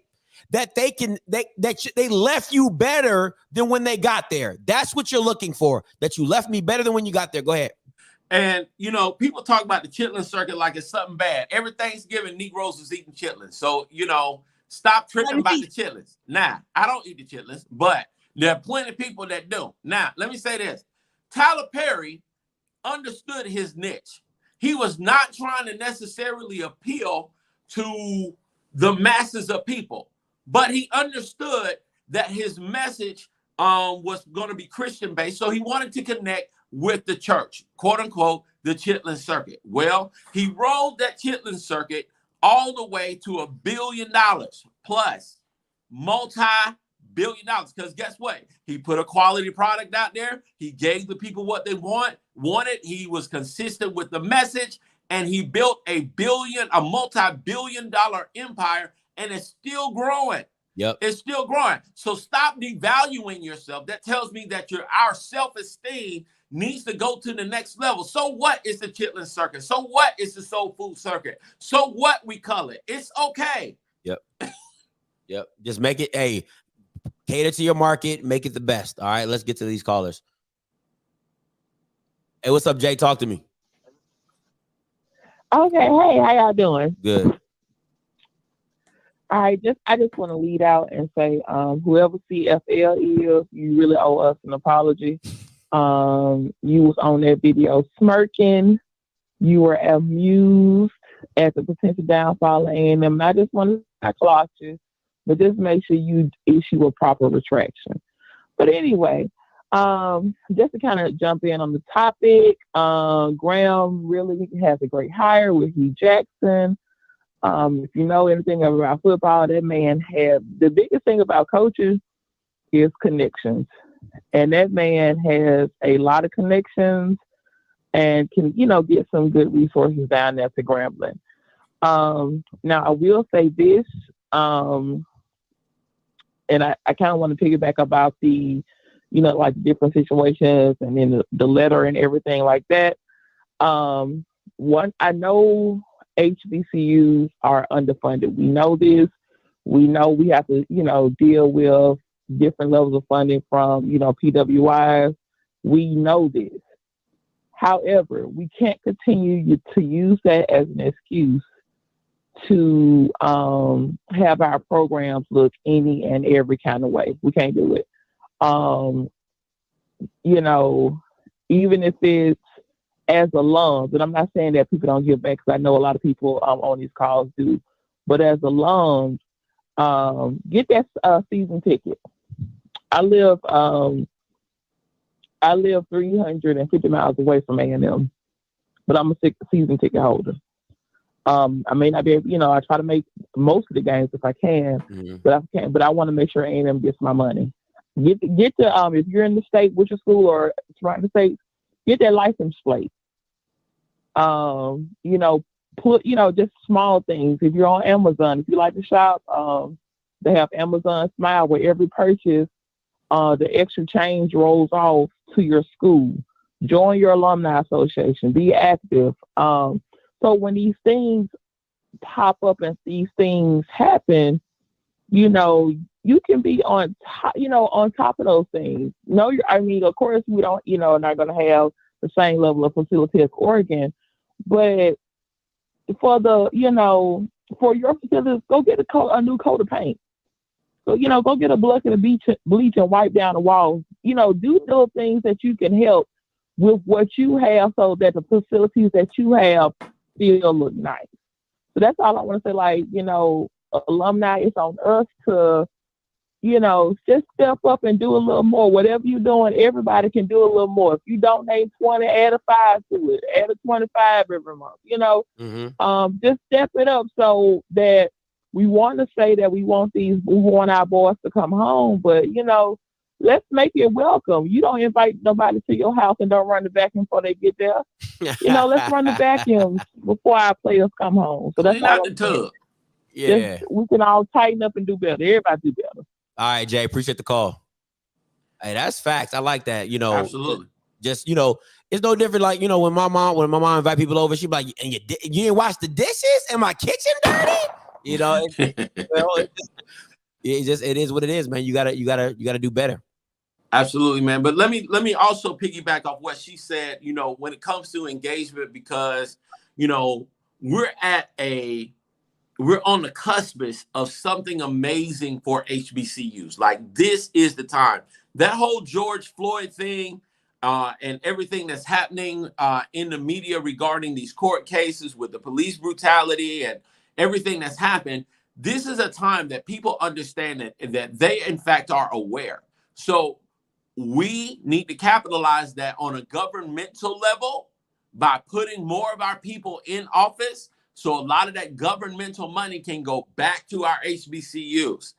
that they left you better than when they got there. That's what you're looking for, that you left me better than when you got there. Go ahead. And, people talk about the Chitlin circuit like it's something bad. Every Thanksgiving, Negroes is eating chitlins. So, stop tripping about the chitlins. Now, I don't eat the chitlins, but there are plenty of people that do. Now, let me say this. Tyler Perry understood his niche. He was not trying to necessarily appeal to the masses of people, but he understood that his message was going to be Christian-based, so he wanted to connect with the church, quote unquote, the Chitlin circuit. Well, he rolled that Chitlin circuit all the way to $1 billion plus, multi-billion dollars. Because guess what? He put a quality product out there. He gave the people what they wanted. He was consistent with the message, and he built a multi-billion-dollar empire, and it's still growing. Yep. It's still growing. So stop devaluing yourself. That tells me that our self-esteem needs to go to the next level. So what is the Chitlin circuit? So what is the soul food circuit? So what we call it? It's okay. Yep. Yep. Just make it Cater to your market, make it the best. All right, let's get to these callers. Hey, what's up, Jay? Talk to me. Okay, hey, how y'all doing? Good. All right, I just want to lead out and say, whoever CFL is, you really owe us an apology. You was on that video smirking. You were amused at the potential downfall of A&M. And I just want to clock you, but just make sure you issue a proper retraction. But anyway, just to kind of jump in on the topic, Graham really has a great hire with Hugh Jackson. If you know anything about football, that man had the biggest thing about coaches is connections. And that man has a lot of connections and can, get some good resources down there to Grambling. Now, I will say this, and I kind of want to piggyback about the, like different situations and then the letter and everything like that. One, I know HBCUs are underfunded. We know this. We know we have to, deal with different levels of funding from, PWIs. We know this. However, we can't continue to use that as an excuse to have our programs look any and every kind of way. We can't do it. Even if it's as alums, and I'm not saying that people don't give back, because I know a lot of people on these calls do, but as alums, get that season ticket. I live 350 miles away from A&M, but I'm a season ticket holder. I may not be able, I try to make most of the games if I can, but I want to make sure A&M gets my money. Get the if you're in the state with your school or surrounding the state, get that license plate. Put just small things. If you're on Amazon, if you like to shop, they have Amazon Smile where every purchase, the extra change rolls off to your school. Join your alumni association. Be active. So when these things pop up and these things happen, you can be on top of those things. Of course, we don't, not going to have the same level of facility as Oregon, but for for your facilities, go get a new coat of paint. So, go get a bucket of bleach and wipe down the walls. Do those things that you can help with what you have so that the facilities that you have still look nice. So that's all I want to say. Alumni, it's on us to, just step up and do a little more. Whatever you're doing, everybody can do a little more. If you donate 20, add a 5 to it. Add a 25 every month. Just step it up so that we want to say that we want our boys to come home, but let's make it welcome. You don't invite nobody to your house and don't run the vacuum before they get there. Let's run the vacuums before our players come home. So that's all. the tub. Yeah. We can all tighten up and do better. Everybody do better. All right, Jay, appreciate the call. Hey, that's facts. I like that. Absolutely. Just, it's no different. Like, when my mom invite people over, she be like, and you didn't wash the dishes and my kitchen dirty? It is what it is, man. You gotta do better. Absolutely, man. But let me also piggyback off what she said, when it comes to engagement, because, we're on the cusp of something amazing for HBCUs. Like, this is the time. That whole George Floyd thing and everything that's happening in the media regarding these court cases with the police brutality and everything that's happened, this is a time that people understand that they, in fact, are aware. So we need to capitalize that on a governmental level by putting more of our people in office. So a lot of that governmental money can go back to our HBCUs,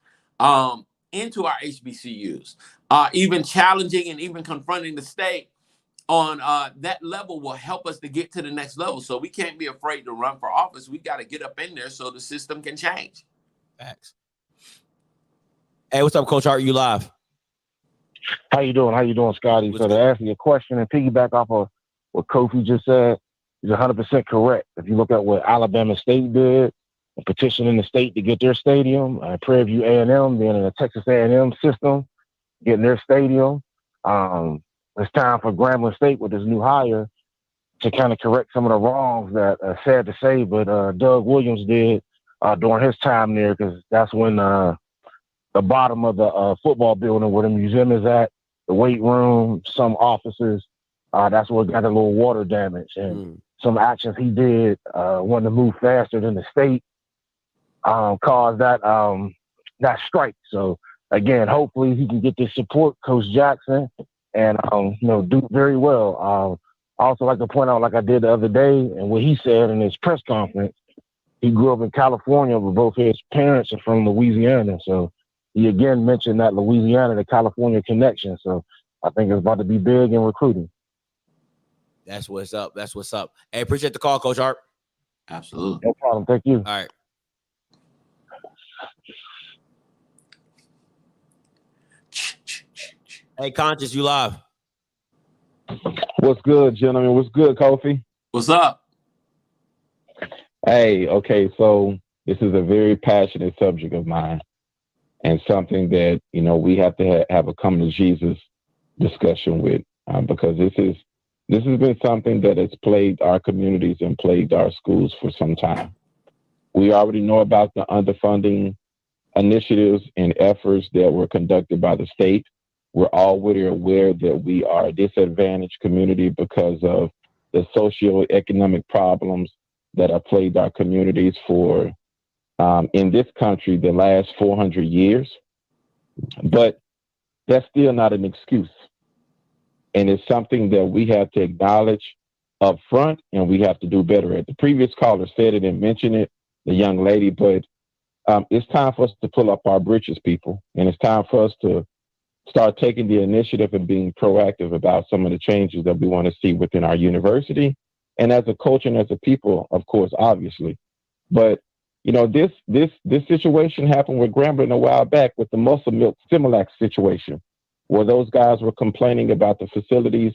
into our HBCUs. Even challenging and even confronting the state on that level will help us to get to the next level. So we can't be afraid to run for office. We got to get up in there so the system can change. Facts. Hey, what's up, Coach Art? You live? How you doing, Scotty? So to answer your question and piggyback off of what Kofi just said, is 100% correct. If you look at what Alabama State did petitioning the state to get their stadium. Prairie View A&M being in the Texas A&M system, getting their stadium. It's time for Grambling State with this new hire to kind of correct some of the wrongs that sad to say, but Doug Williams did during his time there, because that's when the bottom of the football building where the museum is at, the weight room, some offices, that's where it got a little water damage. And some actions he did, wanting to move faster than the state, caused that strike. So again, hopefully he can get this support, Coach Jackson, and do very well. I also like to point out, like I did the other day, and what he said in his press conference, he grew up in California, but both his parents are from Louisiana. So he again mentioned that Louisiana to California connection. So I think it's about to be big in recruiting. That's what's up. That's what's up. Hey, appreciate the call, Coach Hart. Absolutely. No problem. Thank you. All right. Hey, Conscious, you live. What's good, gentlemen? What's good, Kofi? What's up? Hey, okay, so this is a very passionate subject of mine, and something that, we have to have a come to Jesus discussion with, because this has been something that has plagued our communities and plagued our schools for some time. We already know about the underfunding initiatives and efforts that were conducted by the state. We're already aware that we are a disadvantaged community because of the socioeconomic problems that have plagued our communities for, in this country, the last 400 years. But that's still not an excuse. And it's something that we have to acknowledge up front, and we have to do better at. The previous caller said it and mentioned it, the young lady, but it's time for us to pull up our britches, people. And it's time for us to start taking the initiative and being proactive about some of the changes that we want to see within our university and as a culture and as a people, of course, obviously. But, this situation happened with Grambling a while back with the Muscle Milk Similac situation, where those guys were complaining about the facilities.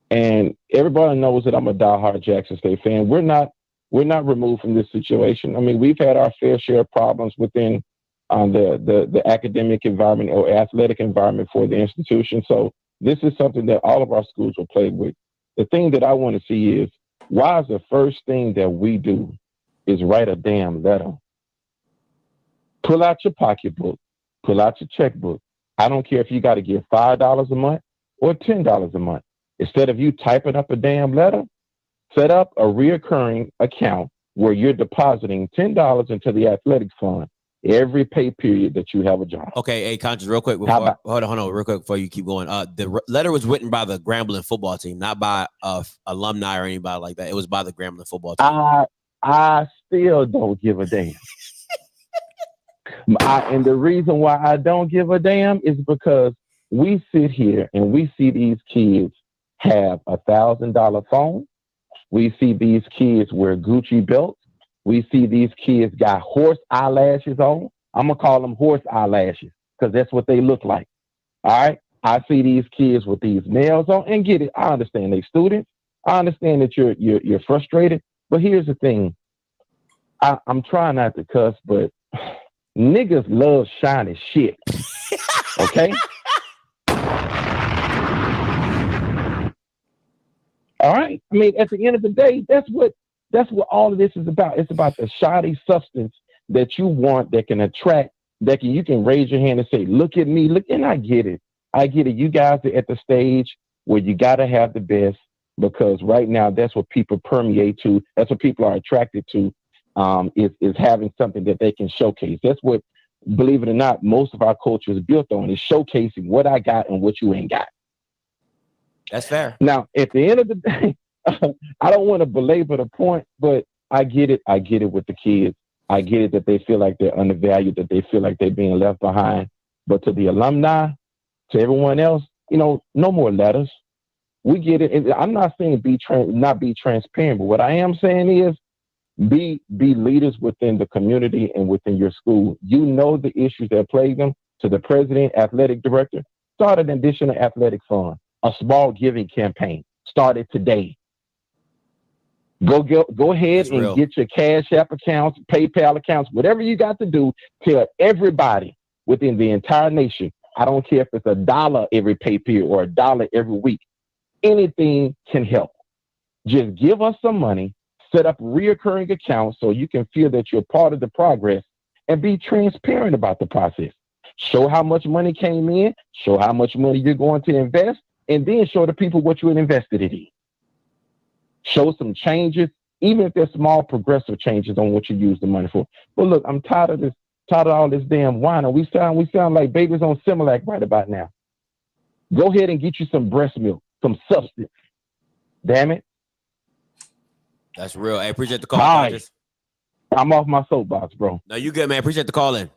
And everybody knows that I'm a diehard Jackson State fan. We're not removed from this situation. I mean, we've had our fair share of problems within the academic environment or athletic environment for the institution. So this is something that all of our schools will play with. The thing that I want to see is, why is the first thing that we do is write a damn letter? Pull out your pocketbook, pull out your checkbook. I don't care if you got to give $5 a month or $10 a month. Instead of you typing up a damn letter, set up a reoccurring account where you're depositing $10 into the athletic fund every pay period that you have a job. Okay, hey, Conscious, real quick. Hold on, real quick before you keep going. The letter was written by the Grambling football team, not by alumni or anybody like that. It was by the Grambling football team. I still don't give a damn. And the reason why I don't give a damn is because we sit here and we see these kids have $1,000 phone. We see these kids wear Gucci belts. We see these kids got horse eyelashes on. I'm going to call them horse eyelashes because that's what they look like. All right. I see these kids with these nails on, and get it. I understand they students. I understand that you're frustrated. But here's the thing. I'm trying not to cuss, but niggas love shiny shit. Okay? All right. I mean, at the end of the day, that's what all of this is about. It's about the shoddy substance that you want, that can attract, you can raise your hand and say, look at me, look, and I get it. You guys are at the stage where you got to have the best, because right now that's what people permeate to. That's what people are attracted to, is having something that they can showcase. That's what, believe it or not, most of our culture is built on, is showcasing what I got and what you ain't got. That's fair. Now, at the end of the day, I don't want to belabor the point, but I get it. I get it with the kids. I get it that they feel like they're undervalued, that they feel like they're being left behind. But to the alumni, to everyone else, no more letters. We get it. And I'm not saying not be transparent, but what I am saying is be leaders within the community and within your school. You know the issues that plague them. To the president, athletic director, start an additional athletic fund, a small giving campaign. Started today. Go ahead That's and real. get your Cash App accounts, PayPal accounts, whatever you got to do. Tell everybody within the entire nation. I don't care if it's $1 every pay period or $1 every week. Anything can help. Just give us some money, set up reoccurring accounts so you can feel that you're part of the progress, and be transparent about the process. Show how much money came in, show how much money you're going to invest, and then show the people what you invested it in. Show some changes, even if they're small progressive changes on what you use the money for. But look, I'm tired of all this damn whining. We sound like babies on Similac right about now. Go ahead and get you some breast milk, some substance. Damn it. That's real. Hey, appreciate the call, Hi. Dodgers. I'm off my soapbox, bro. No, you good, man. Appreciate the call in.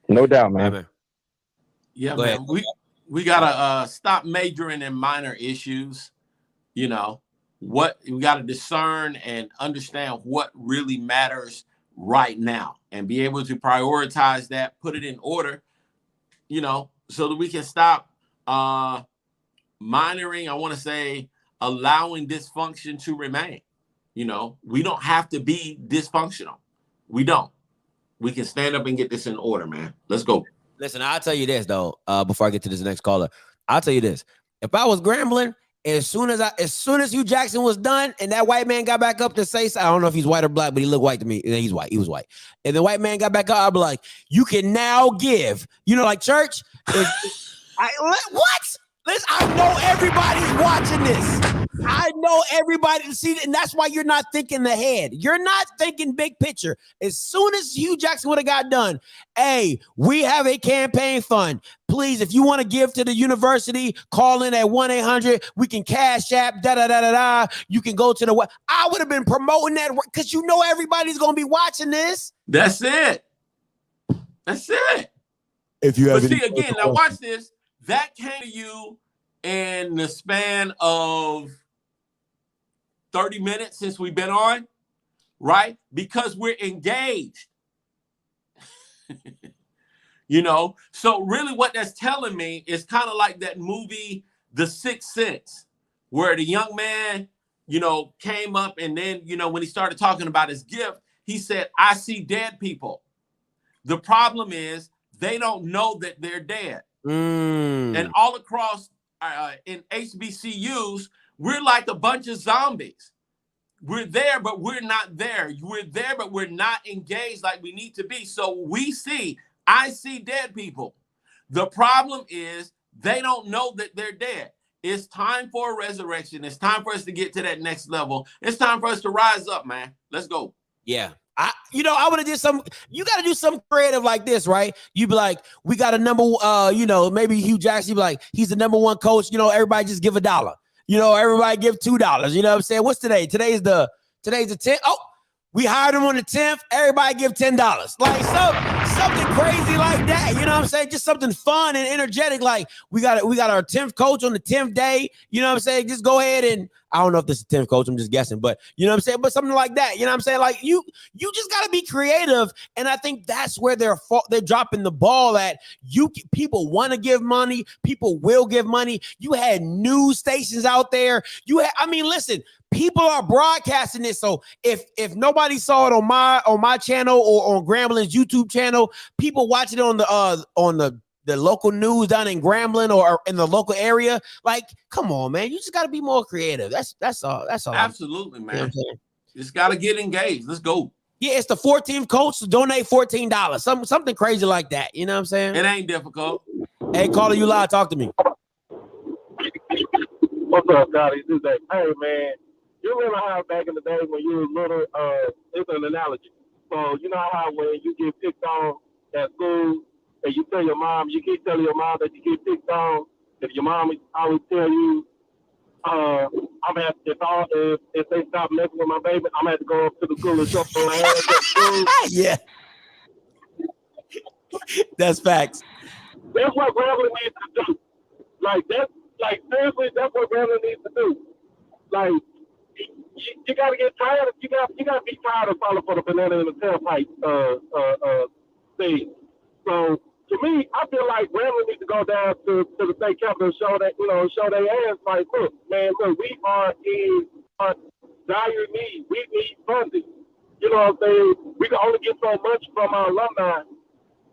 No doubt, All man. right, man. Yeah, Go man. ahead. We gotta stop majoring in minor issues. You know, what we gotta discern and understand what really matters right now and be able to prioritize that, put it in order, you know, so that we can stop minoring, I want to say, allowing dysfunction to remain. You know, we don't have to be dysfunctional. We don't. We can stand up and get this in order, man. Let's go. Listen, I'll tell you this though. Before I get to this next caller, I'll tell you this: if I was Grambling, as soon as Hugh Jackson was done, and that white man got back up to say, I don't know if he's white or black, but he looked white to me. He's white. He was white. And the white man got back up. I'll be like, you can now give. You know, like church. What? Listen, I know everybody's watching this. I know everybody see it, and that's why you're not thinking ahead. You're not thinking big picture. As soon as Hugh Jackson would have got done, hey, we have a campaign fund. Please, if you want to give to the university, call in at 1-800. We can Cash App, da-da-da-da-da. You can go to the web. I would have been promoting that because you know everybody's going to be watching this. That's it. That's it. If you have but see, again, now watch this. That came to you in the span of 30 minutes since we've been on, right? Because we're engaged. You know, so really what that's telling me is kind of like that movie, The Sixth Sense, where the young man, you know, came up and then, you know, when he started talking about his gift, he said, I see dead people. The problem is they don't know that they're dead. And all across in HBCUs, we're like a bunch of zombies. We're there, but we're not there. We're there, but we're not engaged like we need to be. So I see dead people. The problem is they don't know that they're dead. It's time for a resurrection. It's time for us to get to that next level. It's time for us to rise up, man. Let's go. Yeah. I would have did you got to do something creative like this, right? You be like, we got a number, maybe Hugh Jackson, be like, he's the number one coach. You know, everybody just give $1. You know, everybody give $2. You know what I'm saying? What's today? Today's the 10th. Oh, we hired him on the 10th. Everybody give $10. Like something crazy like that. You know what I'm saying? Just something fun and energetic. Like we got our 10th coach on the 10th day. You know what I'm saying? Just go ahead and I don't know if this is 10th coach. I'm just guessing, but you know what I'm saying? But something like that. You know what I'm saying? Like you just got to be creative. And I think that's where they're dropping the ball at. People want to give money. People will give money. You had news stations out there. Listen, people are broadcasting this. So if nobody saw it on my channel or on Grambling's YouTube channel, people watching it on the local news down in Grambling or in the local area. Like, come on, man. You just got to be more creative. That's all. Absolutely, man. You know what I'm saying? Just got to get engaged. Let's go. Yeah, it's the 14th coach. So donate $14. Something crazy like that. You know what I'm saying? It ain't difficult. Hey, caller, you live. Talk to me. What's up, Scotty? Hey, man. You remember how back in the day when you were little, it's an analogy. So you know how when you get picked on at school, and you tell your mom, you keep telling your mom that you get picked on. If your mom always tell you, I'm gonna have to, if they stop messing with my baby, I'm gonna have to go up to the school and jump on my ass at school. Yeah. That's facts. That's what Grambling needs to do. Seriously, that's what Grambling needs to do. Like, you gotta get tired of, you gotta be tired of falling for the banana in the tailpipe thing. So to me, I feel like Grambling needs to go down to the state capitol and show their ass like, look, we are dire need. We need funding. You know what I'm saying? We can only get so much from our alumni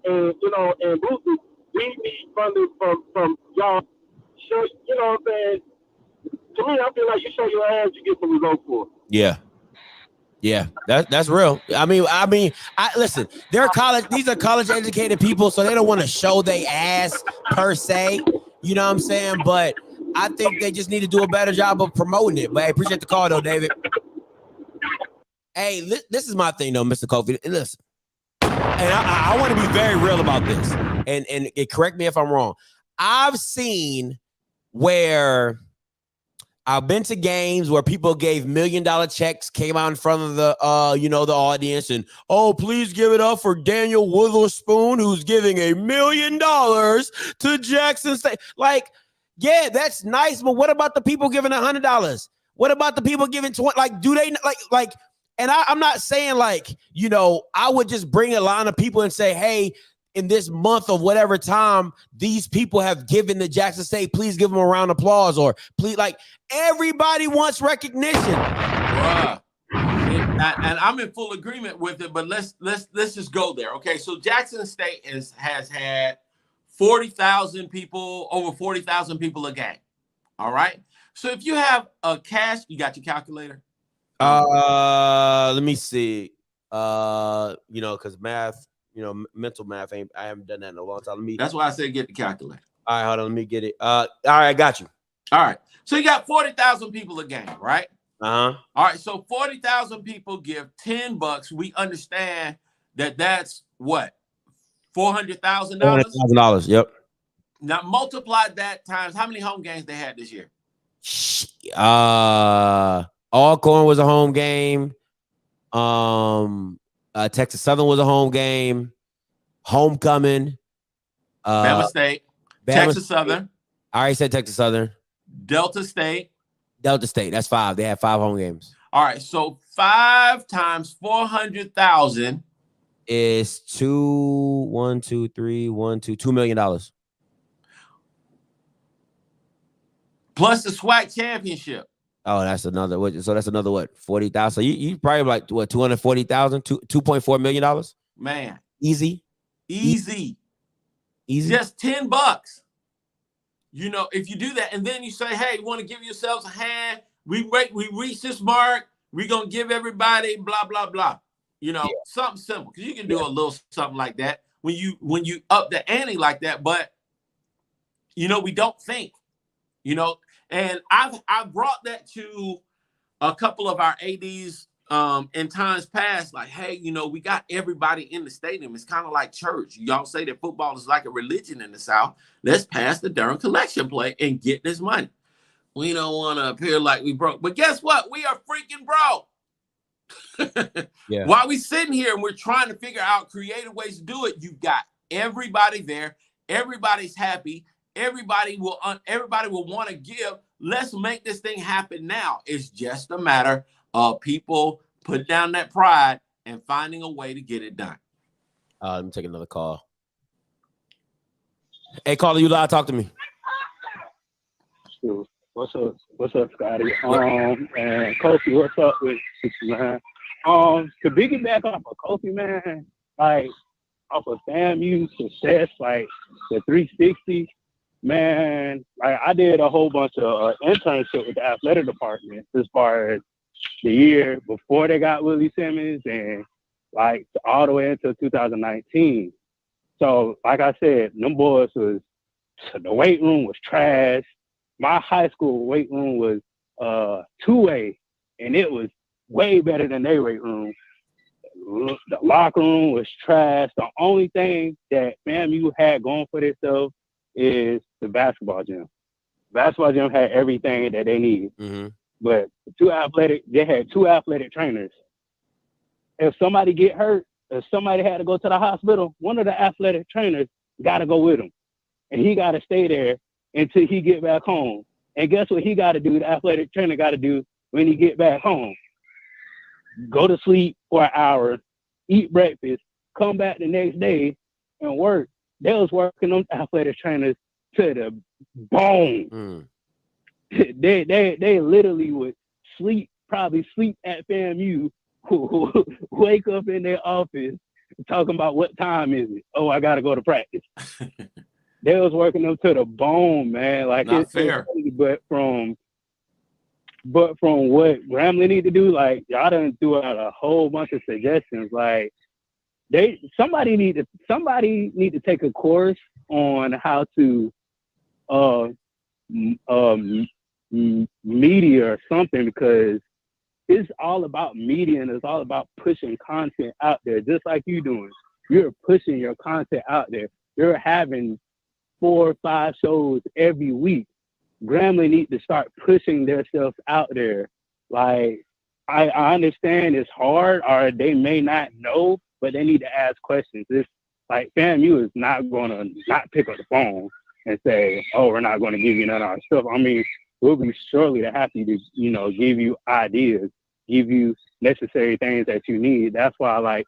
and, you know, and boosters. We need funding from y'all. Show, you know what I'm saying? To me, I feel like you show your ass, you get some results for it. Yeah. Yeah, that's real. I mean, I listen. These are college educated people, so they don't want to show they ass per se. You know what I'm saying? But I think they just need to do a better job of promoting it. But I appreciate the call though, David. Hey, this is my thing though, Mr. Kofi. Listen, and I want to be very real about this. And correct me if I'm wrong. I've seen where I've been to games where people gave $1 million checks, came out in front of the the audience, and please give it up for Daniel Witherspoon, who's giving $1 million to Jackson State. Like, yeah, that's nice, but what about the people giving $100? What about the people giving 20? Like, do they like? And I'm not saying like, I would just bring a line of people and say, hey, in this month of whatever time these people have given to Jackson State, please give them a round of applause, or please, like, everybody wants recognition. Bruh. And I'm in full agreement with it, but let's just go there. Okay, so Jackson State has had 40,000 people, over 40,000 people a game. All right. So if you have a cash, you got your calculator? Let me see. Because math, mental math I haven't done that in a long time. That's why I said get the calculator. All right, hold on, let me get it. All right, I got you. All right. So you got 40,000 people a game, right? Uh-huh. All right. So 40,000 people give $10. We understand that's what? $400,000? $400,000. Yep. Now multiply that times how many home games they had this year? Alcorn was a home game. Texas Southern was a home game. Homecoming. Bama State. Texas Southern. I already said Texas Southern. Delta State. That's 5. They had 5 home games. All right. So 5 times 400,000 is $2 million. Plus the SWAC championship. Oh, that's another. So that's another what? 40,000. So you probably like what? 240,000, $2.4 million. Man, easy. Just $10. If you do that, and then you say, "Hey, you want to give yourselves a hand? We reach this mark. We're gonna give everybody blah blah blah." Something simple, because you can do a little something like that when you up the ante like that. But we don't think. And I've brought that to a couple of our ADs in times past, like, hey, we got everybody in the stadium. It's kind of like church. Y'all say that football is like a religion in the South. Let's pass the darn collection plate and get this money. We don't want to appear like we broke. But guess what? We are freaking broke. Yeah. While we sitting here and we're trying to figure out creative ways to do it, you've got everybody there. Everybody's happy. Everybody will want to give. Let's make this thing happen now. It's just a matter of people putting down that pride and finding a way to get it done. Let me take another call. Hey, caller, you live? Talk to me. What's up, Scotty? And Kofi, what's up with you, man? To piggyback off of Kofi, man, like off of FAMU success, like the 360. Man, I did a whole bunch of internship with the athletic department as far as the year before they got Willie Simmons and like all the way until 2019. So, like I said, them boys the weight room was trash. My high school weight room was 2A, and it was way better than their weight room. The locker room was trash. The only thing that FAMU had going for themselves is the basketball gym. Basketball gym had everything that they needed. Mm-hmm. But they had 2 athletic trainers. If somebody get hurt, if somebody had to go to the hospital, one of the athletic trainers got to go with him. And he got to stay there until he get back home. And guess what he got to do, the athletic trainer got to do when he get back home? Go to sleep for an hour, eat breakfast, come back the next day and work. They was working on athletic trainers to the bone. Mm. They literally would sleep probably sleep at FAMU who wake up in their office talking about what time is it? Oh, I gotta go to practice. They was working them to the bone, man. Like Not it's fair. crazy, but from what Grambling need to do, like y'all done threw out a whole bunch of suggestions. Like somebody need to take a course on how to media or something, because it's all about media and it's all about pushing content out there, just like you doing. You're pushing your content out there. You're having 4 or 5 shows every week. Grambling need to start pushing themselves out there. Like, I understand it's hard, or they may not know, but they need to ask questions. It's like FAMU is not going to not pick up the phone and say, oh, we're not going to give you none of our stuff. I mean, we'll be surely happy to, give you ideas, give you necessary things that you need. That's why,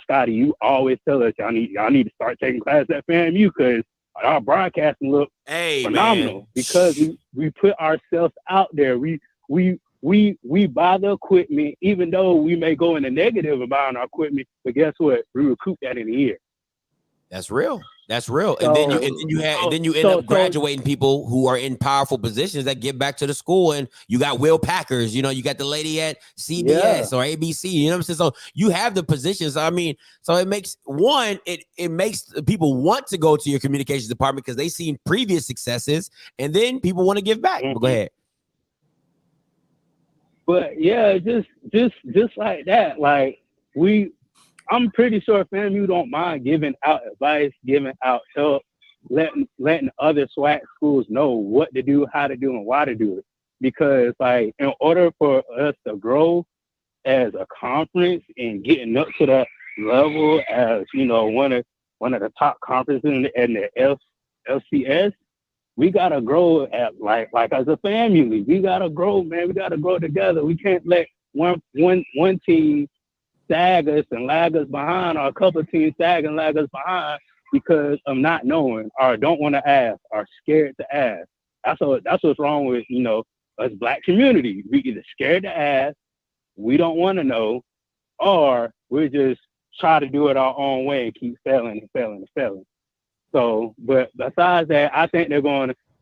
Scotty, you always tell us y'all need to start taking classes at FAMU, because our broadcasting look phenomenal, man. because we put ourselves out there. We buy the equipment, even though we may go in the negative about our equipment, but guess what? We recoup that in a year. That's real. That's real. And then you end up graduating people who are in powerful positions that get back to the school. And you got Will Packers, you got the lady at CBS or ABC, you know what I'm saying? So you have the positions. I mean, so it makes it makes people want to go to your communications department because they've seen previous successes, and then people want to give back. Go ahead. But yeah, just like that. Like I'm pretty sure FAMU don't mind giving out advice, giving out help, letting other SWAC schools know what to do, how to do, and why to do it. Because like, in order for us to grow as a conference and getting up to that level as, one of the top conferences in the LCS, we gotta grow at like as a family. We gotta grow, man. We gotta grow together. We can't let one team sag us and lag us behind, or a couple of teams sag and lag us behind because of not knowing, or don't want to ask, or scared to ask. That's what's wrong with us Black community. We either scared to ask, we don't want to know, or we just try to do it our own way and keep failing and failing and failing. So, but besides that, I think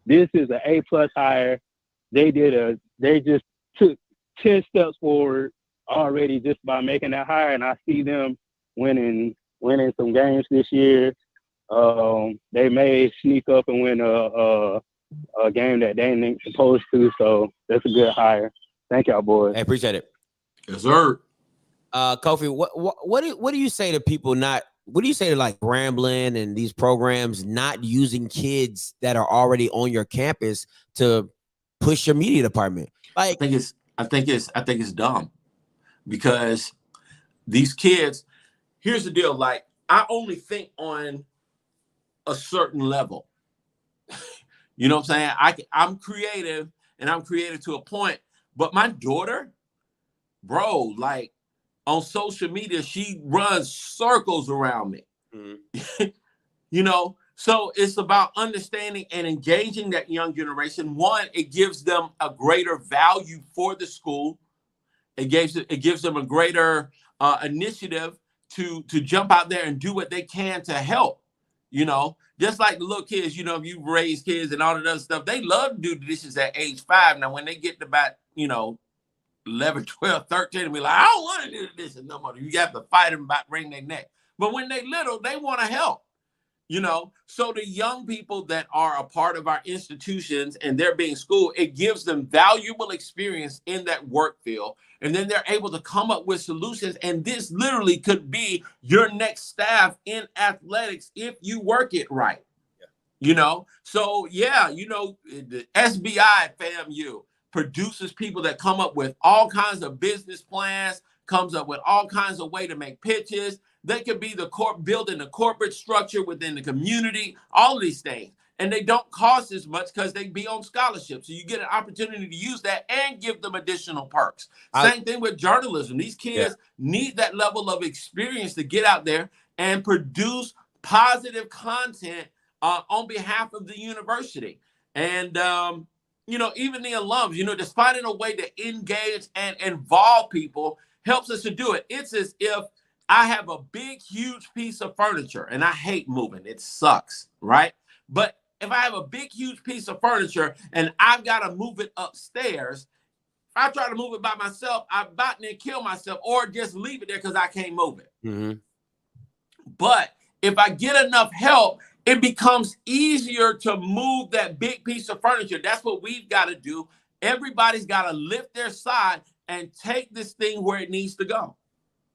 this is an A+ hire. They just took 10 steps forward already just by making that hire, and I see them winning some games this year. They may sneak up and win a game that they ain't supposed to, so that's a good hire. Thank y'all, boys. I appreciate it. Yes, sir. Kofi, what do you say to people what do you say to like Grambling and these programs not using kids that are already on your campus to push your media department? Like, I think it's dumb. Because these kids, here's the deal. Like, I only think on a certain level. You know what I'm saying? I'm creative, and I'm creative to a point. But my daughter, bro, like on social media, she runs circles around me. Mm-hmm. So it's about understanding and engaging that young generation. One, it gives them a greater value for the school. It gives them a greater initiative to jump out there and do what they can to help. Just like the little kids, if you raise kids and all of that other stuff, they love to do the dishes at age 5. Now, when they get to about, 11, 12, 13, and be like, I don't want to do the dishes no more. You have to fight them about wringing their neck. But when they little, they want to help. So the young people that are a part of our institutions and they're being schooled, it gives them valuable experience in that work field. And then they're able to come up with solutions. And this literally could be your next staff in athletics if you work it right. Yeah. So the SBI at FAMU produces people that come up with all kinds of business plans, comes up with all kinds of ways to make pitches. They could be building the corporate structure within the community, all of these things. And they don't cost as much because they be on scholarship. So you get an opportunity to use that and give them additional perks. Same thing with journalism. These kids need that level of experience to get out there and produce positive content on behalf of the university. And, even the alums, just finding a way to engage and involve people helps us to do it. It's as if I have a big, huge piece of furniture, and I hate moving. It sucks, right? But if I have a big, huge piece of furniture and I've got to move it upstairs, if I try to move it by myself, I'm about to kill myself or just leave it there because I can't move it. Mm-hmm. But if I get enough help, it becomes easier to move that big piece of furniture. That's what we've got to do. Everybody's got to lift their side and take this thing where it needs to go.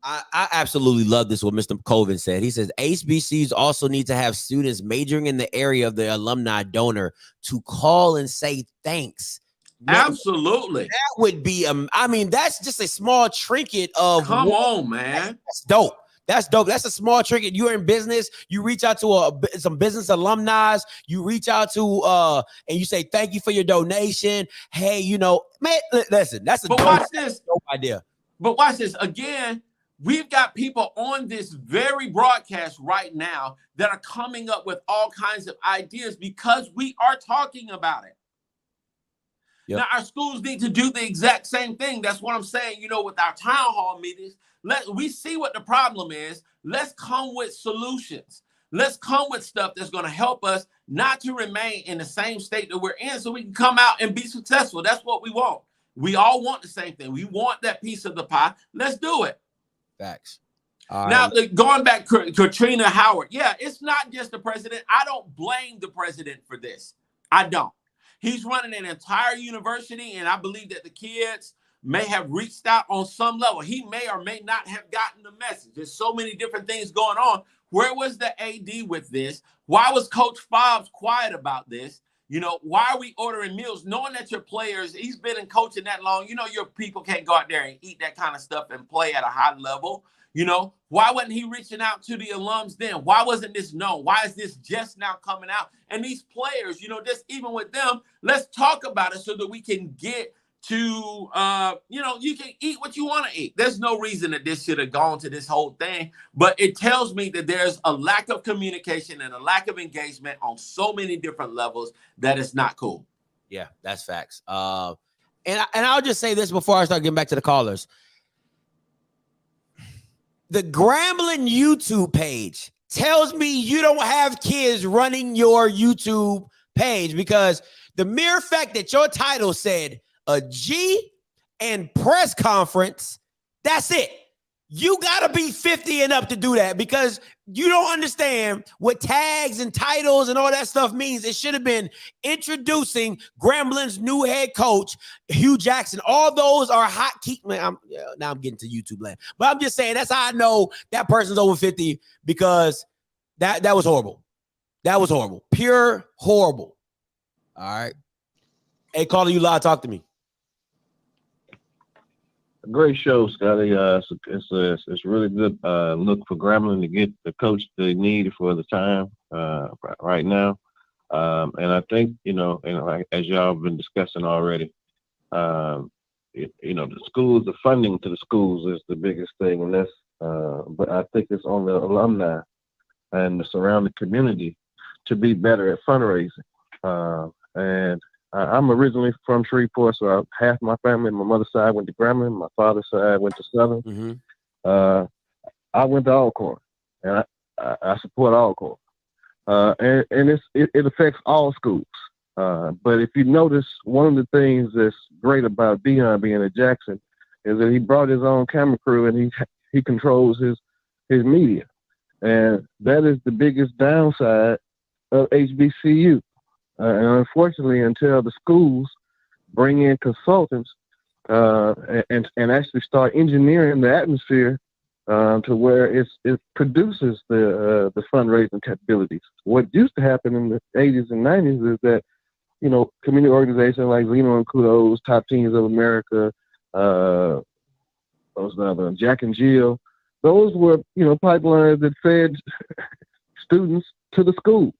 I absolutely love this, what Mr. Colvin said. He says, HBCUs also need to have students majoring in the area of the alumni donor to call and say thanks. Absolutely. That would be, that's just a small trinket of. Come on, man. That's dope. That's dope. That's a small trinket. You're in business. You reach out to some business alumni. You reach out to and you say, thank you for your donation. Hey, man, listen, that's a dope idea. But watch this. Again, we've got people on this very broadcast right now that are coming up with all kinds of ideas because we are talking about it. Yep. Now, our schools need to do the exact same thing. That's what I'm saying, with our town hall meetings. We see what the problem is. Let's come with solutions. Let's come with stuff that's going to help us not to remain in the same state that we're in so we can come out and be successful. That's what we want. We all want the same thing. We want that piece of the pie. Let's do it. Facts. Now, going back to Katrina Howard. Yeah, it's not just the president. I don't blame the president for this. I don't. He's running an entire university, and I believe that the kids may have reached out on some level. He may or may not have gotten the message. There's so many different things going on. Where was the AD with this? Why was Coach Fobbs quiet about this? Why are we ordering meals? Knowing that your players, he's been in coaching that long, your people can't go out there and eat that kind of stuff and play at a high level. Why wasn't he reaching out to the alums then? Why wasn't this known? Why is this just now coming out? And these players, just even with them, let's talk about it so that we can get to, you can eat what you want to eat. There's no reason that this should have gone to this whole thing, but it tells me that there's a lack of communication and a lack of engagement on so many different levels that it's not cool. Yeah, that's facts. And I'll just say this before I start getting back to the callers. The Grambling YouTube page tells me you don't have kids running your YouTube page because the mere fact that your title said a G and press conference, that's it. You got to be 50 and up to do that because you don't understand what tags and titles and all that stuff means. It should have been introducing Grambling's new head coach, Hugh Jackson. All those are hot key. Man, now I'm getting to YouTube land. But I'm just saying that's how I know that person's over 50 because that was horrible. That was horrible. Pure horrible. All right. Hey, caller, you live. Talk to me. Great show, Scotty. It's really good look for Grambling to get the coach they need for the time right now. And I think, as y'all have been discussing already, the schools, the funding to the schools is the biggest thing. And that's, but I think it's on the alumni and the surrounding community to be better at fundraising. And I'm originally from Shreveport, so half my family, my mother's side went to Grambling, my father's side went to Southern. Mm-hmm. I went to Alcorn, and I support Alcorn. And it affects all schools. But if you notice, one of the things that's great about Dion being at Jackson is that he brought his own camera crew and he controls his media. And that is the biggest downside of HBCU. And unfortunately, until the schools bring in consultants and actually start engineering the atmosphere to where it produces the fundraising capabilities. What used to happen in the 80s and 90s is that, community organizations like Zeno and Kudos, Top Teams of America, Jack and Jill, those were, pipelines that fed students to the school.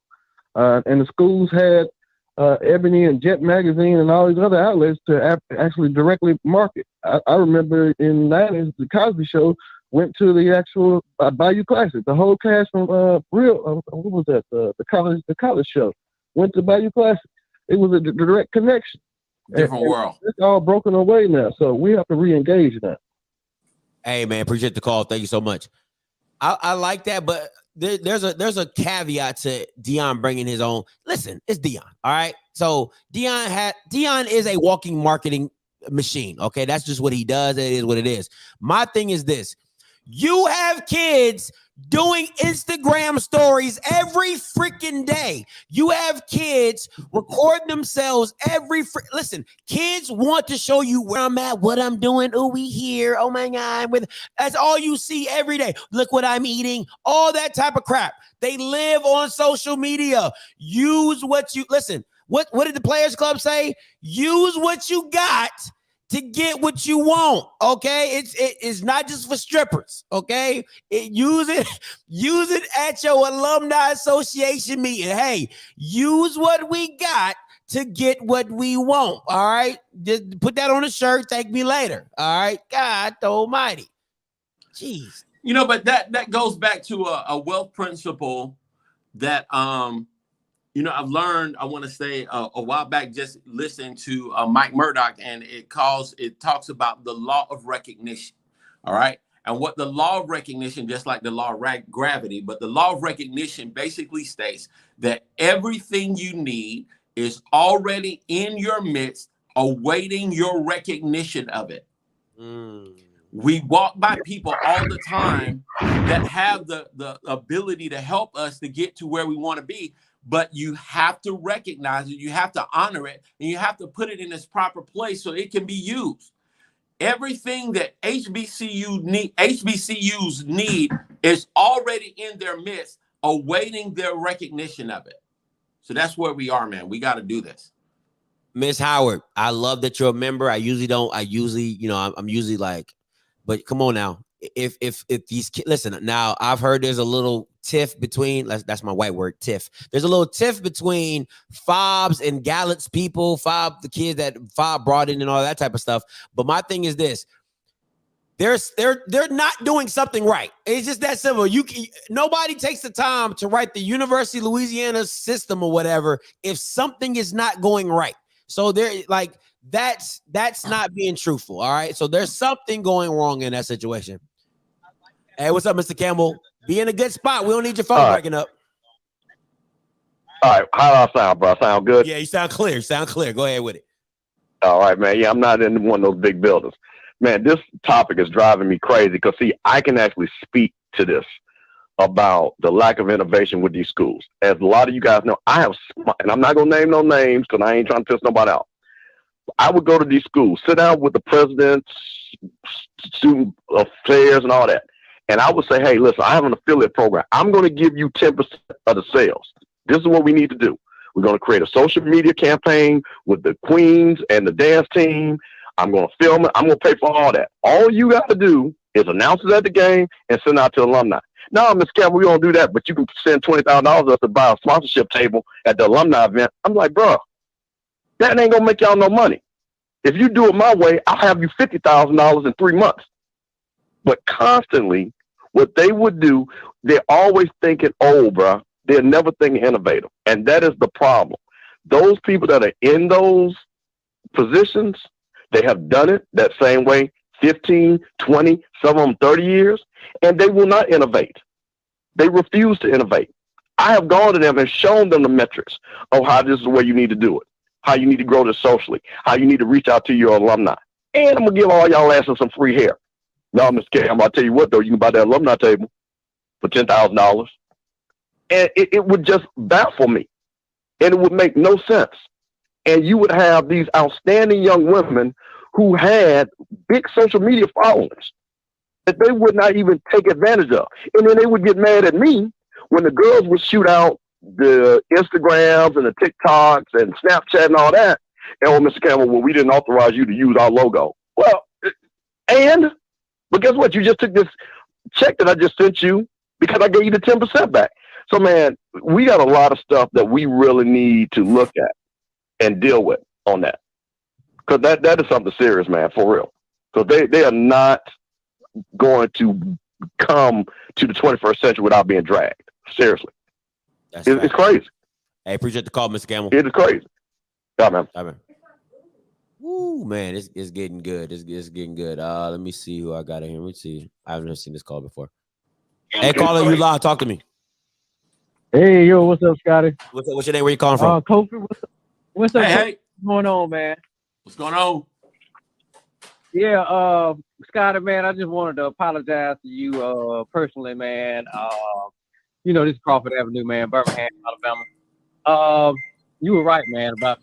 And the schools had Ebony and Jet Magazine and all these other outlets to actually directly market. I remember in the 90s, the Cosby Show went to the actual Bayou Classic. The whole cast from what was that? The college show went to Bayou Classic. It was a direct connection. different world. It's all broken away now, so we have to re-engage that. Hey man, appreciate the call. Thank you so much. I like that, but there's a caveat to Deion bringing his own. Listen, it's Deion. All right, so Deion is a walking marketing machine. Okay, that's just what he does. It is what it is. My thing is this: you have kids doing Instagram stories every freaking day. You have kids recording themselves listen, kids want to show you where I'm at, what I'm doing. Oh, we here. Oh my God. That's all you see every day. Look what I'm eating. All that type of crap. They live on social media. Use what you listen. What did the Players Club say? Use what you got to get what you want. Okay, it's not just for strippers. Okay, use it at your alumni association meeting. Hey, use what we got to get what we want. All right, just put that on a shirt. Thank me later. All right, God Almighty, jeez. You know, but that goes back to a wealth principle that you know, I've learned, I want to say a while back, just listening to Mike Murdoch, and it talks about the law of recognition. All right. And what the law of recognition, just like the law of gravity, but the law of recognition basically states that everything you need is already in your midst, awaiting your recognition of it. We walk by people all the time that have the ability to help us to get to where we want to be. But you have to recognize it, you have to honor it, and you have to put it in its proper place so it can be used. Everything that HBCUs need is already in their midst, awaiting their recognition of it. So that's where we are, man. We got to do this. Miss Howard, I love that you're a member. I'm usually, I'm usually like, but come on now. If these kids, listen, now I've heard there's a little tiff between, that's my white word, tiff. There's a little tiff between Fobs and Gallups people, the kids that Fob brought in and all that type of stuff. But my thing is this: they're not doing something right. It's just that simple. Nobody takes the time to write the University of Louisiana system or whatever if something is not going right. So they're like, that's not being truthful. All right. So there's something going wrong in that situation. Hey, what's up, Mr. Campbell? Be in a good spot. We don't need your phone breaking up. All right. How do I sound, bro? Sound good? Yeah, you sound clear. Go ahead with it. All right, man. Yeah, I'm not in one of those big buildings. Man, this topic is driving me crazy because, see, I can actually speak to this about the lack of innovation with these schools. As a lot of you guys know, and I'm not going to name no names because I ain't trying to piss nobody out. I would go to these schools, sit down with the presidents, student affairs and all that. And I would say, hey, listen, I have an affiliate program. I'm going to give you 10% of the sales. This is what we need to do. We're going to create a social media campaign with the queens and the dance team. I'm going to film it. I'm going to pay for all that. All you got to do is announce it at the game and send out to alumni. No, Ms. Campbell, we don't do that, but you can send $20,000 up to buy a sponsorship table at the alumni event. I'm like, bro, that ain't going to make y'all no money. If you do it my way, I'll have you $50,000 in 3 months. But constantly, what they would do, they're always thinking old, bro. They're never thinking innovative. And that is the problem. Those people that are in those positions, they have done it that same way 15, 20, some of them 30 years, and they will not innovate. They refuse to innovate. I have gone to them and shown them the metrics of how this is the way you need to do it, how you need to grow this socially, how you need to reach out to your alumni. And I'm going to give all y'all asses some free hair. No, Mr. Cam, I'll tell you what, though, you can buy that alumni table for $10,000. And it would just baffle me. And it would make no sense. And you would have these outstanding young women who had big social media followings that they would not even take advantage of. And then they would get mad at me when the girls would shoot out the Instagrams and the TikToks and Snapchat and all that. And, well, Mr. Campbell, well, we didn't authorize you to use our logo. Well, but guess what? You just took this check that I just sent you because I gave you the 10% back. So, man, we got a lot of stuff that we really need to look at and deal with on that. Because that is something serious, man, for real. Because they are not going to come to the 21st century without being dragged. Seriously. It's crazy. Hey, appreciate the call, Mr. Campbell. It is crazy. Yeah, man. Bye, man. Woo, man, it's getting good. It's getting good. Let me see who I got in here. Let me see. I've never seen this call before. Hey, caller, you live. Talk to me. Hey, yo, what's up, Scotty? What's your name? Where you calling from? Kofi, what's up? Hey, Kofi? hey. What's going on, man? What's going on? Yeah, Scotty, man, I just wanted to apologize to you personally, man. You know, this is Crawford Avenue, man, Birmingham, Alabama. You were right, man, about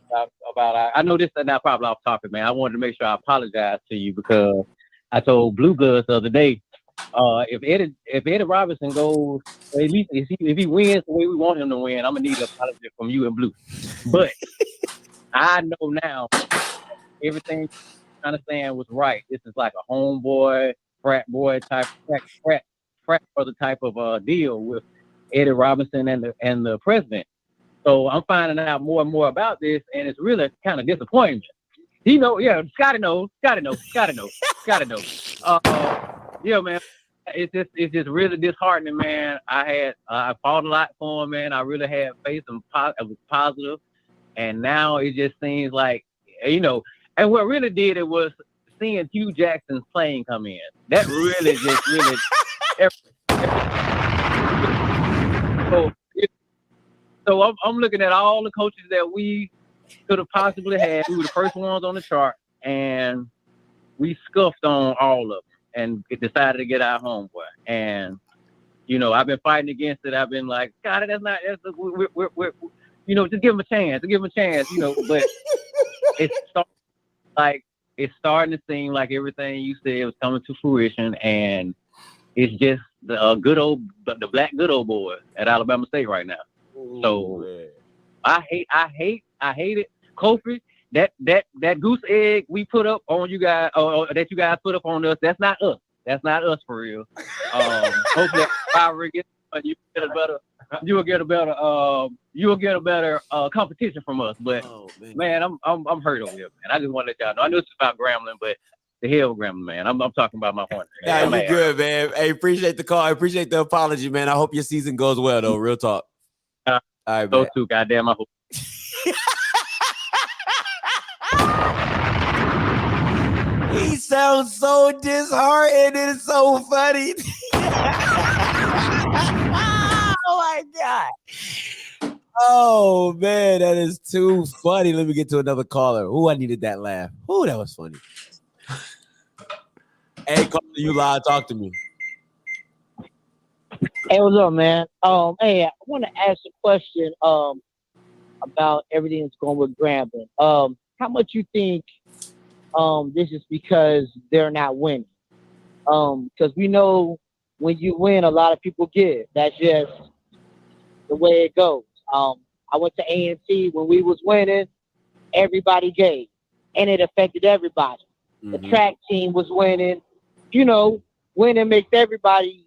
I know this is not probably off topic, man. I wanted to make sure I apologize to you because I told Blue Goods the other day, if Eddie Robinson goes, at least if he wins the way we want him to win, I'm gonna need an apology from you and Blue. But I know now everything I understand was right. This is like a homeboy, frat boy type, frat brother type of deal with Eddie Robinson and the president. So I'm finding out more and more about this, and it's really kind of disappointing. He know, yeah, Scotty knows. Yeah, man, it's just really disheartening, man. I fought a lot for him, man. I really had faith and it was positive, and now it just seems like, you know, and what really did it was seeing Hugh Jackson's plane come in. That really just really. So I'm looking at all the coaches that we could have possibly had. We were the first ones on the chart, and we scuffed on all of them and decided to get our homeboy. And, you know, I've been fighting against it. I've been like, God, we're you know, just give him a chance, you know. But it's starting to seem like everything you said was coming to fruition, and it's just the black good old boy at Alabama State right now. So man. I hate it. Kofi, that goose egg we put up on you guys, or that you guys put up on us, that's not us. That's not us for real. Hopefully you'll get a better competition from us. But man, I'm hurt over here, man. I just want to let y'all know. I know it's about Grambling, but the hell, Grambling, man. I'm talking about my point. Yeah, you good, man. Hey, appreciate the call. I appreciate the apology, man. I hope your season goes well, though. Real talk. All right, man. Too, goddamn. I hope. He sounds so disheartened. It's so funny. Oh my God. Oh man, that is too funny. Let me get to another caller. Ooh, I needed that laugh. Ooh, that was funny. Hey, caller, you live. Talk to me. Hey, what's up, man? Hey, I want to ask a question about everything that's going with Grambling. How much you think this is because they're not winning? Because we know when you win, a lot of people give. That's just the way it goes. I went to A&T when we was winning, everybody gave, and it affected everybody. The track team was winning. You know, winning makes everybody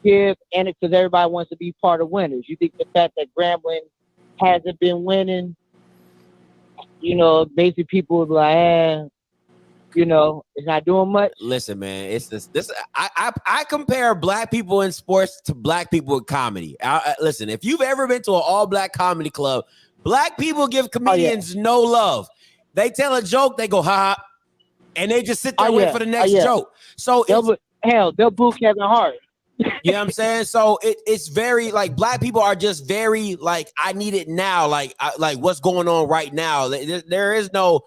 give, and it's because everybody wants to be part of winners. You think the fact that Grambling hasn't been winning, you know, basically people will be like, you know, it's not doing much. Listen, man, it's this. I compare black people in sports to black people in comedy. Listen, if you've ever been to an all-black comedy club, black people give comedians no love. They tell a joke, they go ha, and they just sit there wait for the next joke. So they'll boo Kevin Hart. You know what I'm saying? So it's very like black people are just very like, I need it now. Like what's going on right now? There is no,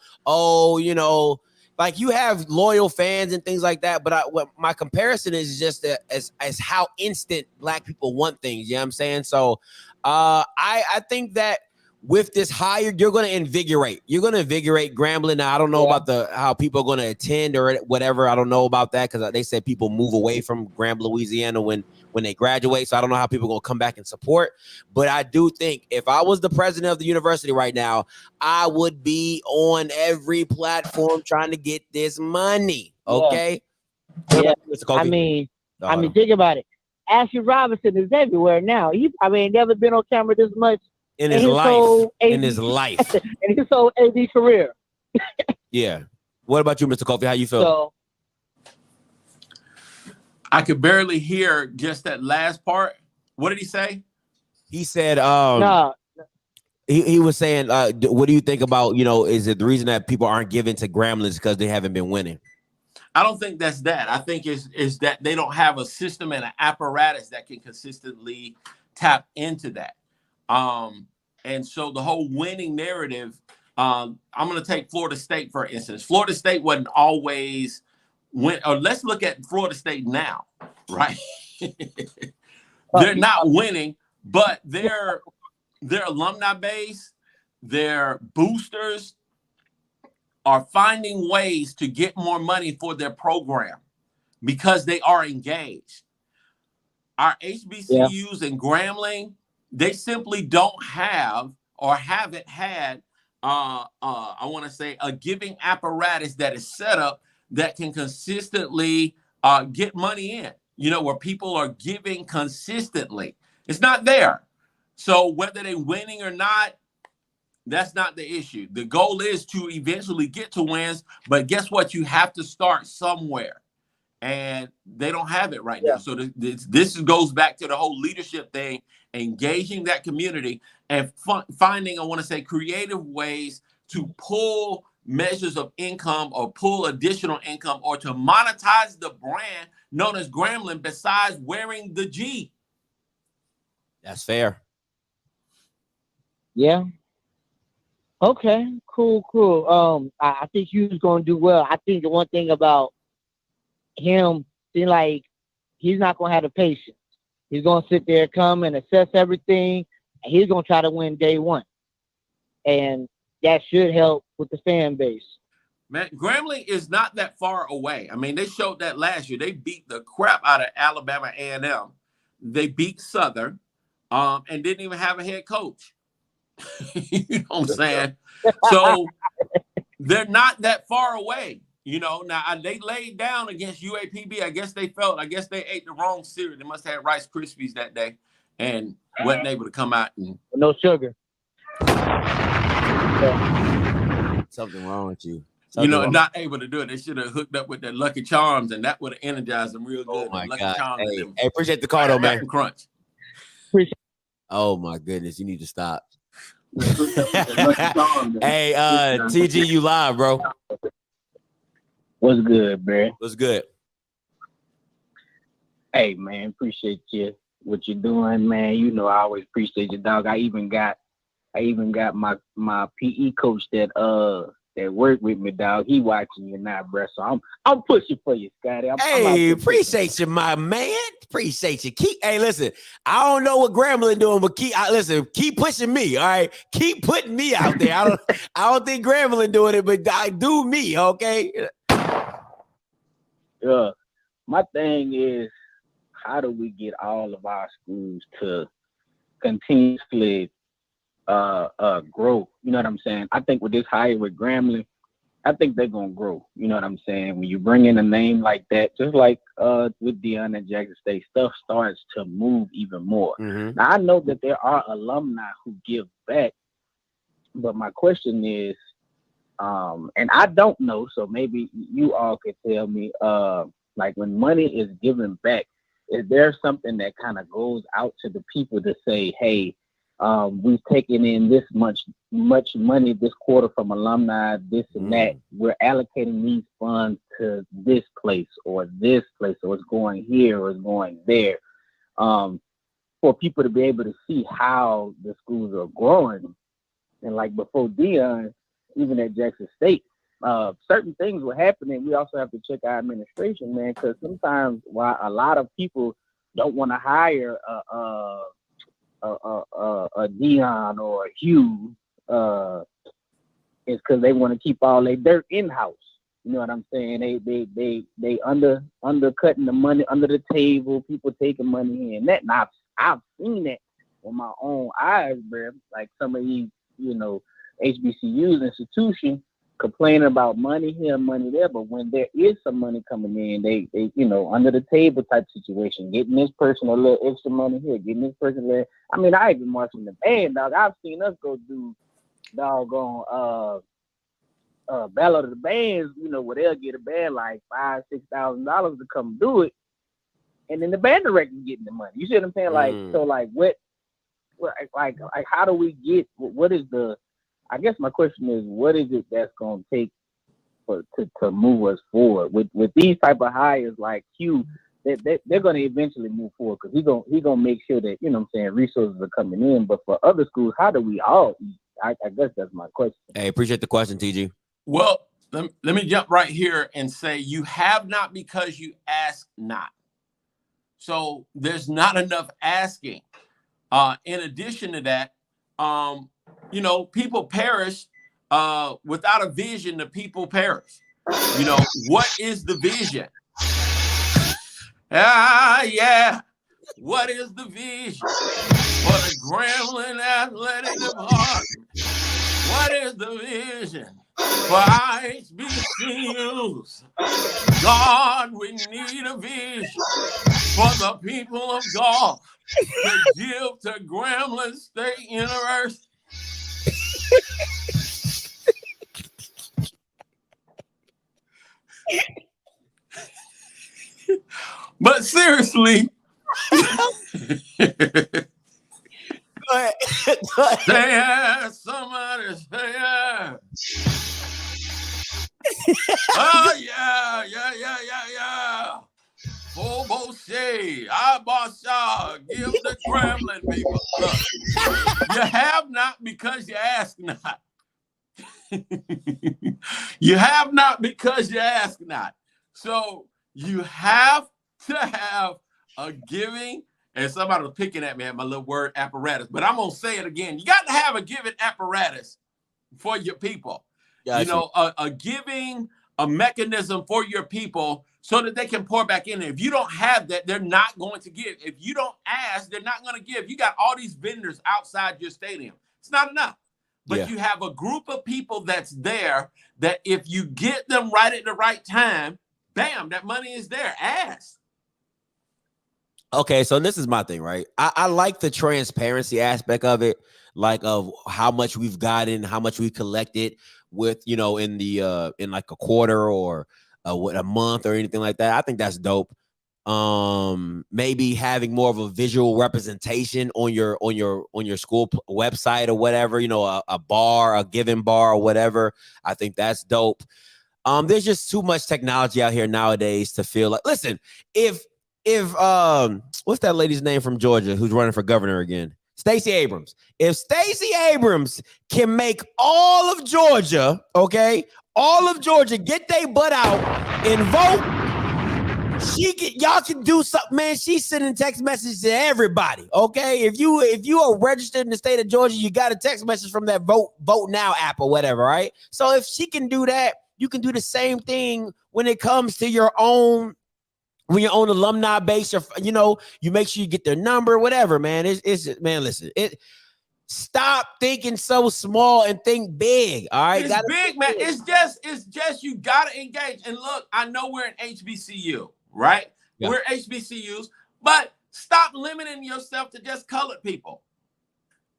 you know, like you have loyal fans and things like that. But what my comparison is just as how instant black people want things. You know what I'm saying? So I think that with this hire, you're going to invigorate. You're going to invigorate Grambling. Now, I don't know about how people are going to attend or whatever. I don't know about that because they said people move away from Grambling, Louisiana when they graduate. So I don't know how people are going to come back and support. But I do think if I was the president of the university right now, I would be on every platform trying to get this money. Okay? Yeah. I mean, think about it. Ashley Robinson is everywhere now. He ain't never been on camera this much. In his life. In his life. And his whole AD career. Yeah. What about you, Mr. Kofi? How you feel? So, I could barely hear just that last part. What did he say? He said, he was saying, what do you think about, is it the reason that people aren't giving to Grambling because they haven't been winning? I don't think that's that. I think is that they don't have a system and an apparatus that can consistently tap into that. And so the whole winning narrative, I'm going to take Florida State, for instance. Florida State wasn't always win, or let's look at Florida State now, right? They're not winning, but their alumni base, their boosters are finding ways to get more money for their program because they are engaged. Our HBCUs and Grambling, they simply don't have or haven't had, I want to say, a giving apparatus that is set up that can consistently get money in, where people are giving consistently. It's not there. So whether they're winning or not, that's not the issue. The goal is to eventually get to wins, but guess what? You have to start somewhere. And they don't have it right now. So this goes back to the whole leadership thing, engaging that community and finding, I want to say, creative ways to pull measures of income or pull additional income or to monetize the brand known as Grambling besides wearing the G. That's fair. Yeah. Okay, cool. I think he was going to do well. I think the one thing about him, seems like he's not going to have the patience. He's going to sit there, come and assess everything, and he's going to try to win day one. And that should help with the fan base. Man, Grambling is not that far away. I mean, they showed that last year. They beat the crap out of Alabama A&M. They beat Southern and didn't even have a head coach. You know what I'm saying? So they're not that far away. Now they laid down against UAPB. I guess they ate the wrong cereal. They must have had Rice Krispies that day and wasn't able to come out and no sugar. Something wrong with you. Not able to do it. They should have hooked up with their Lucky Charms, and that would have energized them real good. Oh my Lucky God. Charms Hey, appreciate the call though, man. Crunch. Oh my goodness, you need to stop. Hey, TG, you live, bro. What's good, man? What's good? Hey, man, appreciate you what you're doing, man. I always appreciate you, dog. I even got my PE coach that worked with me, dog. He watching you now, bro. So I'm pushing for you, Scotty. Hey, appreciate you, my man. Appreciate you. Listen, I don't know what Grambling doing, but keep pushing me. All right, keep putting me out there. I don't think Grambling doing it, but I do me, okay? Yeah, my thing is, how do we get all of our schools to continuously grow? You know what I'm saying? I think with this hire with Grambling, I think they're gonna grow. You know what I'm saying? When you bring in a name like that, just like with Deion and Jackson State, stuff starts to move even more. Mm-hmm. Now I know that there are alumni who give back, but my question is, and I don't know, so maybe you all could tell me, like when money is given back, is there something that kind of goes out to the people to say, hey, we've taken in this much money this quarter from alumni, this and that. We're allocating these funds to this place, or it's going here, or it's going there. For people to be able to see how the schools are growing. And like before Deion, even at Jackson State, certain things were happening. We also have to check our administration, man, because sometimes while a lot of people don't want to hire a Deion or a Hugh, it's because they want to keep all their dirt in house. You know what I'm saying? They undercutting the money under the table. People taking money in. That, and I've seen that with my own eyes, bro. Like some of these, HBCUs institutions complaining about money here, money there, but when there is some money coming in, they under the table type situation, getting this person a little extra money here, getting this person a little. I mean, I even marching the band, dog. I've seen us go do doggone battle of the bands, where they'll get a band like $5,000-$6,000 to come do it, and then the band director getting the money. You see what I'm saying? Like, so like what like how do we get? What is the? I guess my question is, what is it that's gonna take to move us forward with these type of hires like Q? They're going to eventually move forward because he gonna make sure that, you know what I'm saying, resources are coming in. But for other schools, how do we all eat? I guess that's my question. Hey, appreciate the question, TG. Well, let me jump right here and say you have not because you ask not. So there's not enough asking. In addition to that, you know, people perish without a vision. The people perish. You know, what is the vision? Yeah. What is the vision for the Grambling Athletic Department? What is the vision for HBCUs? God, we need a vision for the people of God to give to Grambling State University. But seriously, Go ahead. say yeah, somebody say yeah. Oh yeah. Bobo Shea, Abasha, give the Grambling people. Look, you have not because you ask not. You have not because you ask not. So you have to have a giving, and somebody was picking at me at my little word apparatus, but I'm going to say it again. You got to have a giving apparatus for your people. Gotcha. You know, a giving, a mechanism for your people so that they can pour back in. If you don't have that, they're not going to give. If you don't ask, they're not going to give. You got all these vendors outside your stadium. It's not enough. But you have a group of people that's there that if you get them right at the right time, bam, that money is there. Ask. Okay, so this is my thing, right? I like the transparency aspect of it, like of how much we've gotten, how much we collected with, you know, in the in like a quarter or a month or anything like that. I think that's dope. Maybe having more of a visual representation on your school website or whatever, you know, a bar, a given bar or whatever. I think that's dope. There's just too much technology out here nowadays to feel like, listen, if what's that lady's name from Georgia who's running for governor again? Stacey Abrams. If Stacey Abrams can make all of Georgia, okay, all of Georgia get their butt out and vote, y'all can do something, man. She's sending text messages to everybody, okay? If you are registered in the state of Georgia, you got a text message from that Vote Now app or whatever, right? So if she can do that, you can do the same thing when it comes to your own. When you're on alumni base, you know, you make sure you get their number, whatever, man. It's man, listen, stop thinking so small and think big. All right. It's big, man. It's just you gotta engage. And look, I know we're an HBCU, right? Yeah. We're HBCUs, but stop limiting yourself to just colored people.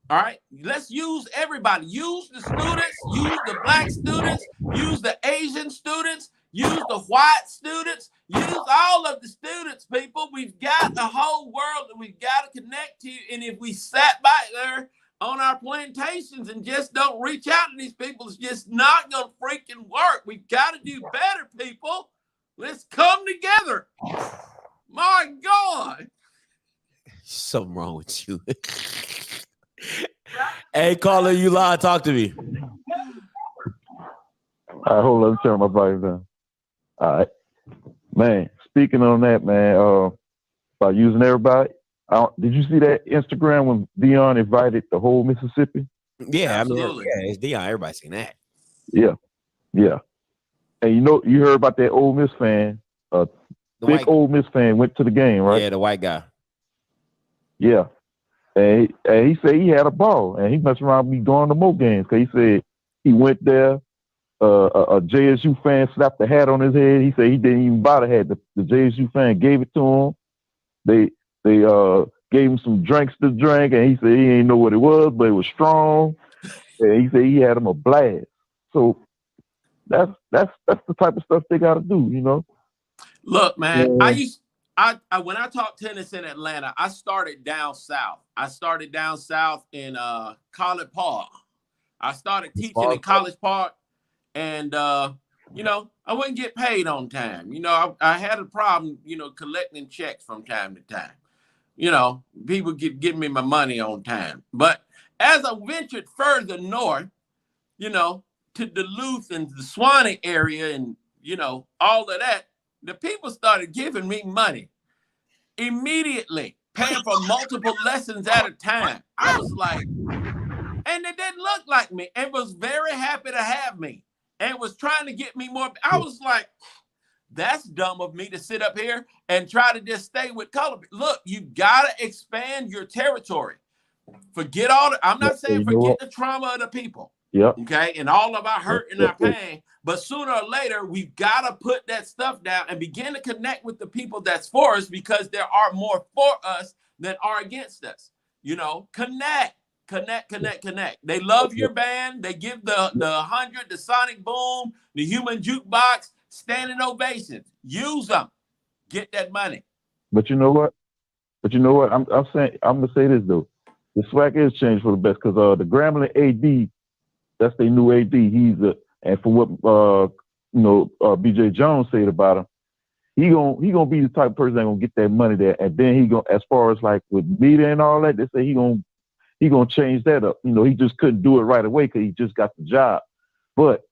All right, let's use everybody. Use the students, use the black students, use the Asian students, use the white students, use all of the students, people. We've got the whole world that we've got to connect to. And if we sat back there on our plantations and just don't reach out to these people, it's just not going to freaking work. We've got to do better, people. Let's come together. My God. Something wrong with you. Hey, caller, you live. Talk to me. All right, hold on. Let me turn my volume down. All right. Man, speaking on that, man, about using everybody, did you see that Instagram when Deion invited the whole Mississippi? Yeah, absolutely. I mean, it's Deion. Everybody's seen that. Yeah. And you know, you heard about that Ole Miss fan, big Ole Miss fan went to the game, right? Yeah, the white guy. Yeah. And he said he had a ball, and he messed around with me going to more games. Cause he said he went there. A JSU fan slapped the hat on his head. He said he didn't even buy the hat. The JSU fan gave it to him. They gave him some drinks to drink, and he said he didn't know what it was, but it was strong. And he said he had him a blast. So that's the type of stuff they got to do, you know. Look, man, I when I taught tennis in Atlanta, I started down south. I started down south in College Park. I started teaching in College Park, and you know, I wouldn't get paid on time. You know, I had a problem, you know, collecting checks from time to time. You know, people give me my money on time. But as I ventured further north, you know, to Duluth and the Swanee area and, you know, all of that, the people started giving me money immediately, paying for multiple lessons at a time. I was like, and they didn't look like me and was very happy to have me and was trying to get me more. I was like, that's dumb of me to sit up here and try to just stay with color. Look, you got to expand your territory. Forget all the, I'm not saying forget the trauma of the people. Yep. Okay. And all of our hurt and our pain. But sooner or later, we've got to put that stuff down and begin to connect with the people that's for us, because there are more for us than are against us. You know, connect. They love your band. They give the 100, the sonic boom, the human jukebox, standing ovations. Use them. Get that money. But you know what? I'm saying, I'm gonna say this though. The SWAC is changed for the best, because the Grambling AD, that's their new AD. He's and for what BJ Jones said about him, he gonna be the type of person that gonna get that money there, and then he gonna, as far as like with media and all that, they say he gonna change that up. You know, he just couldn't do it right away because he just got the job. But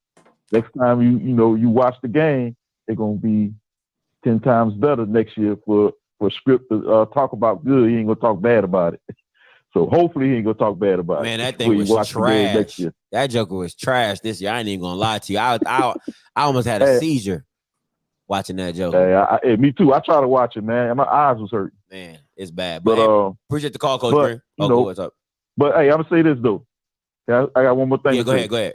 next time you watch the game, they're gonna be 10 times better next year for script to talk about good. He ain't gonna talk bad about it. So hopefully he ain't gonna talk bad about it. Man, that thing was trash. That Joker was trash this year. I ain't even gonna lie to you. I almost had a seizure watching that Joker. Hey, me too. I tried to watch it, man. My eyes was hurting. Man, it's bad. But appreciate the call, Coach Green. What's up? But hey, I'm gonna say this though. I got one more thing. Yeah, go ahead.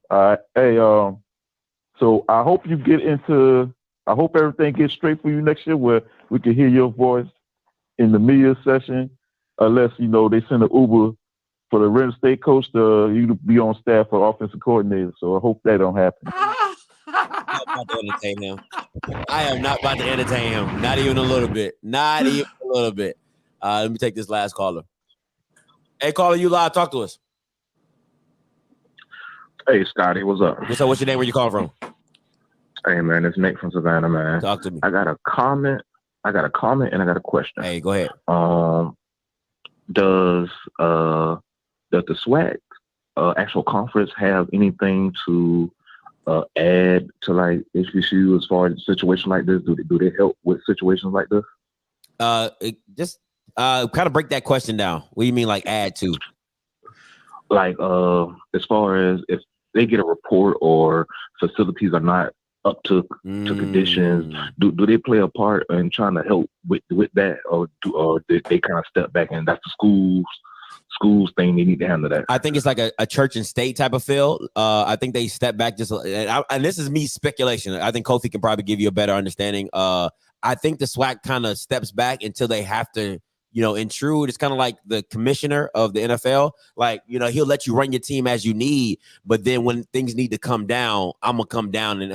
All right. Hey, so I hope you get into. I hope everything gets straight for you next year, where we can hear your voice in the media session. Unless they send an Uber for the real estate coach you to be on staff for offensive coordinator. So I hope that don't happen. I'm not about to entertain him. I am not about to entertain him. Not even a little bit. Not even a little bit. Let me take this last caller. Hey, caller, you live. Talk to us. Hey, Scotty, what's up? What's up? What's your name? Where you calling from? Hey, man, it's Nick from Savannah, man. Talk to me. I got a comment, and I got a question. Hey, go ahead. Does the SWAC actual conference have anything to add to like HBCU as far as a situation like this? Do they help with situations like this? Just kind of break that question down. What do you mean, like add to? Like as far as if they get a report or facilities are not up to conditions, do they play a part in trying to help with that, or they kind of step back and that's the schools thing, they need to handle that? I think it's like a church and state type of feel. I think they step back and this is me speculation. I think Kofi can probably give you a better understanding. I think the SWAC kind of steps back until they have to, intrude. It's kind of like the commissioner of the NFL. Like, he'll let you run your team as you need, but then when things need to come down, I'm gonna come down, and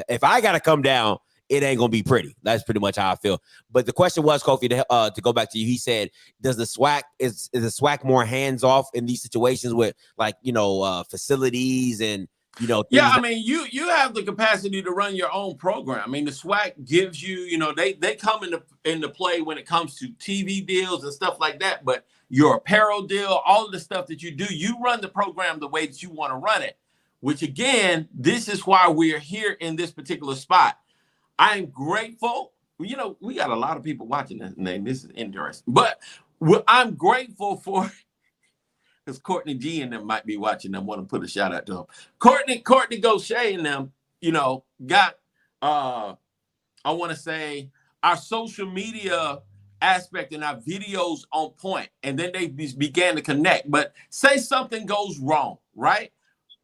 if I gotta come down, it ain't gonna be pretty. That's pretty much how I feel. But the question was, Kofi, to go back to you, he said, does the SWAC is the SWAC more hands off in these situations with facilities and Yeah, I mean, you have the capacity to run your own program. I mean, the SWAC gives you, they come into play when it comes to TV deals and stuff like that. But your apparel deal, all of the stuff that you do, you run the program the way that you want to run it. Which again, this is why we are here in this particular spot. I'm grateful. We got a lot of people watching this, and this is interesting. But I'm grateful for. Because Courtney G and them might be watching them. Want to put a shout out to them. Courtney Gaucher and them, got I want to say our social media aspect and our videos on point. And then they began to connect. But say something goes wrong, right?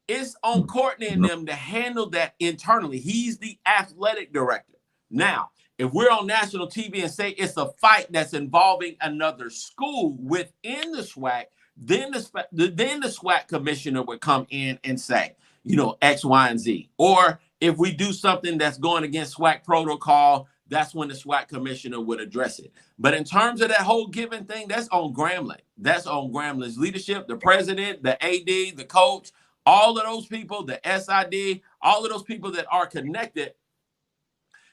It's on Courtney and them to handle that internally. He's the athletic director. Now, if we're on national TV and say it's a fight that's involving another school within the SWAC, then the SWAC commissioner would come in and say, X, Y, and Z. Or if we do something that's going against SWAC protocol, that's when the SWAC commissioner would address it. But in terms of that whole giving thing, that's on Grambling. That's on Grambling's leadership, the president, the AD, the coach, all of those people, the SID, all of those people that are connected.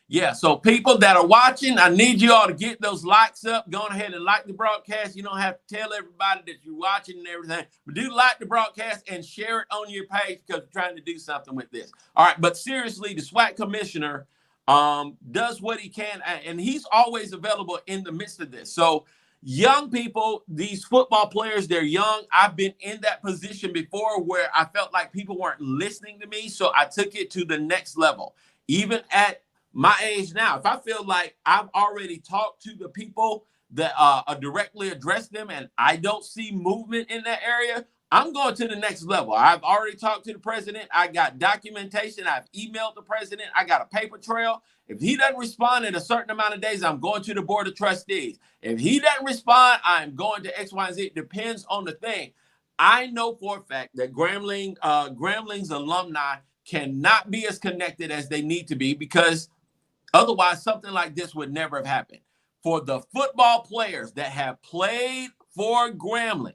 Yeah, so people that are watching, I need you all to get those likes up. Go ahead and like the broadcast. You don't have to tell everybody that you're watching and everything, but do like the broadcast and share it on your page because we're trying to do something with this. All right, but seriously, the SWAC commissioner does what he can, and he's always available in the midst of this. So young people, these football players, they're young. I've been in that position before where I felt like people weren't listening to me, so I took it to the next level. Even at my age now, if I feel like I've already talked to the people that directly address them and I don't see movement in that area, I'm going to the next level. I've already talked to the president. I got documentation. I've emailed the president. I got a paper trail. If he doesn't respond in a certain amount of days, I'm going to the board of trustees. If he doesn't respond, I'm going to X, Y, and Z. It depends on the thing. I know for a fact that Grambling's alumni cannot be as connected as they need to be because otherwise, something like this would never have happened. For the football players that have played for Grambling,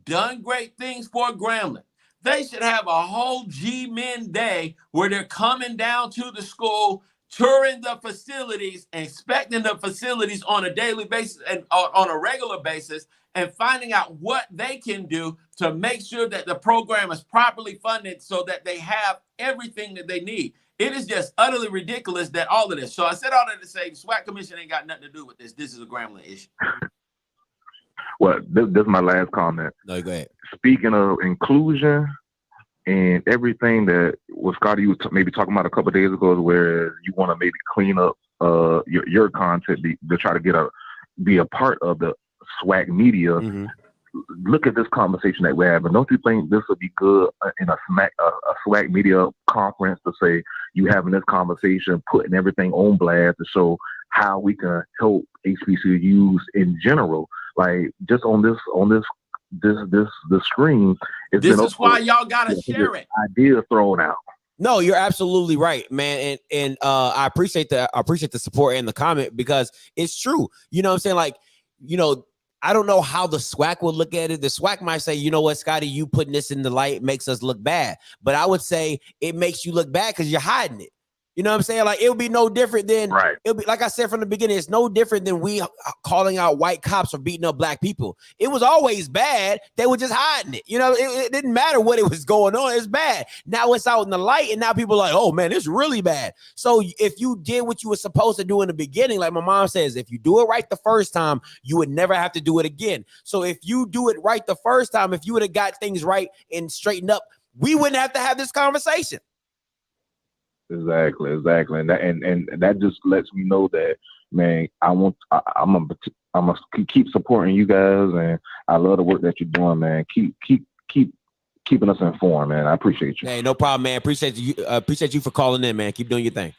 done great things for Grambling, they should have a whole G-Men day where they're coming down to the school, touring the facilities, inspecting the facilities on a daily basis and on a regular basis, and finding out what they can do to make sure that the program is properly funded so that they have everything that they need. It is just utterly ridiculous that all of this. So I said all that to say the SWAC commission ain't got nothing to do with this. This is a Grambling issue. Well, this is my last comment. No, go ahead. Speaking of inclusion and everything that what Scotty was maybe talking about a couple of days ago, is where you want to maybe clean up your content to try to be a part of the SWAC media. Mm-hmm. Look at this conversation that we're having. Don't you think this would be good in a SWAC media conference to say you having this conversation, putting everything on blast to show how we can help HBCUs in general, like just on this screen. This is why y'all gotta share it. Idea thrown out. No, you're absolutely right, man. And I appreciate the support and the comment because it's true. You know what I'm saying? Like, you know, I don't know how the SWAC will look at it. The SWAC might say, you know what, Scotty, you putting this in the light makes us look bad. But I would say it makes you look bad because you're hiding it. You know what I'm saying? Like, it would be no different than, it'll be, like I said from the beginning, it's no different than we calling out white cops for beating up black people. It was always bad. They were just hiding it. You know, it didn't matter what it was going on. It's bad. Now it's out in the light, and now people are like, oh, man, it's really bad. So if you did what you were supposed to do in the beginning, like my mom says, if you do it right the first time, you would never have to do it again. So if you do it right the first time, if you would have got things right and straightened up, we wouldn't have to have this conversation. Exactly, and that just lets me know that, man, I'm gonna keep supporting you guys, and I love the work that you're doing, man. Keep keeping us informed, man. I appreciate you. Hey, no problem, man. Appreciate you for calling in, man. Keep doing your thing.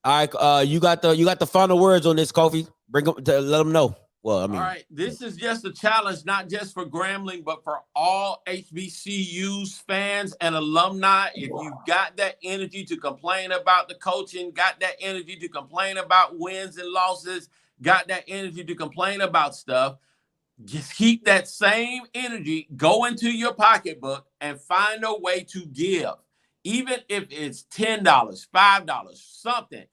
All right, you got the final words on this, Kofi. Bring them to let them know. Well, I mean, all right, this is just a challenge, not just for Grambling, but for all HBCUs fans and alumni. If you've got that energy to complain about the coaching, got that energy to complain about wins and losses, got that energy to complain about stuff, just keep that same energy, go into your pocketbook and find a way to give. Even if it's $10, $5, something,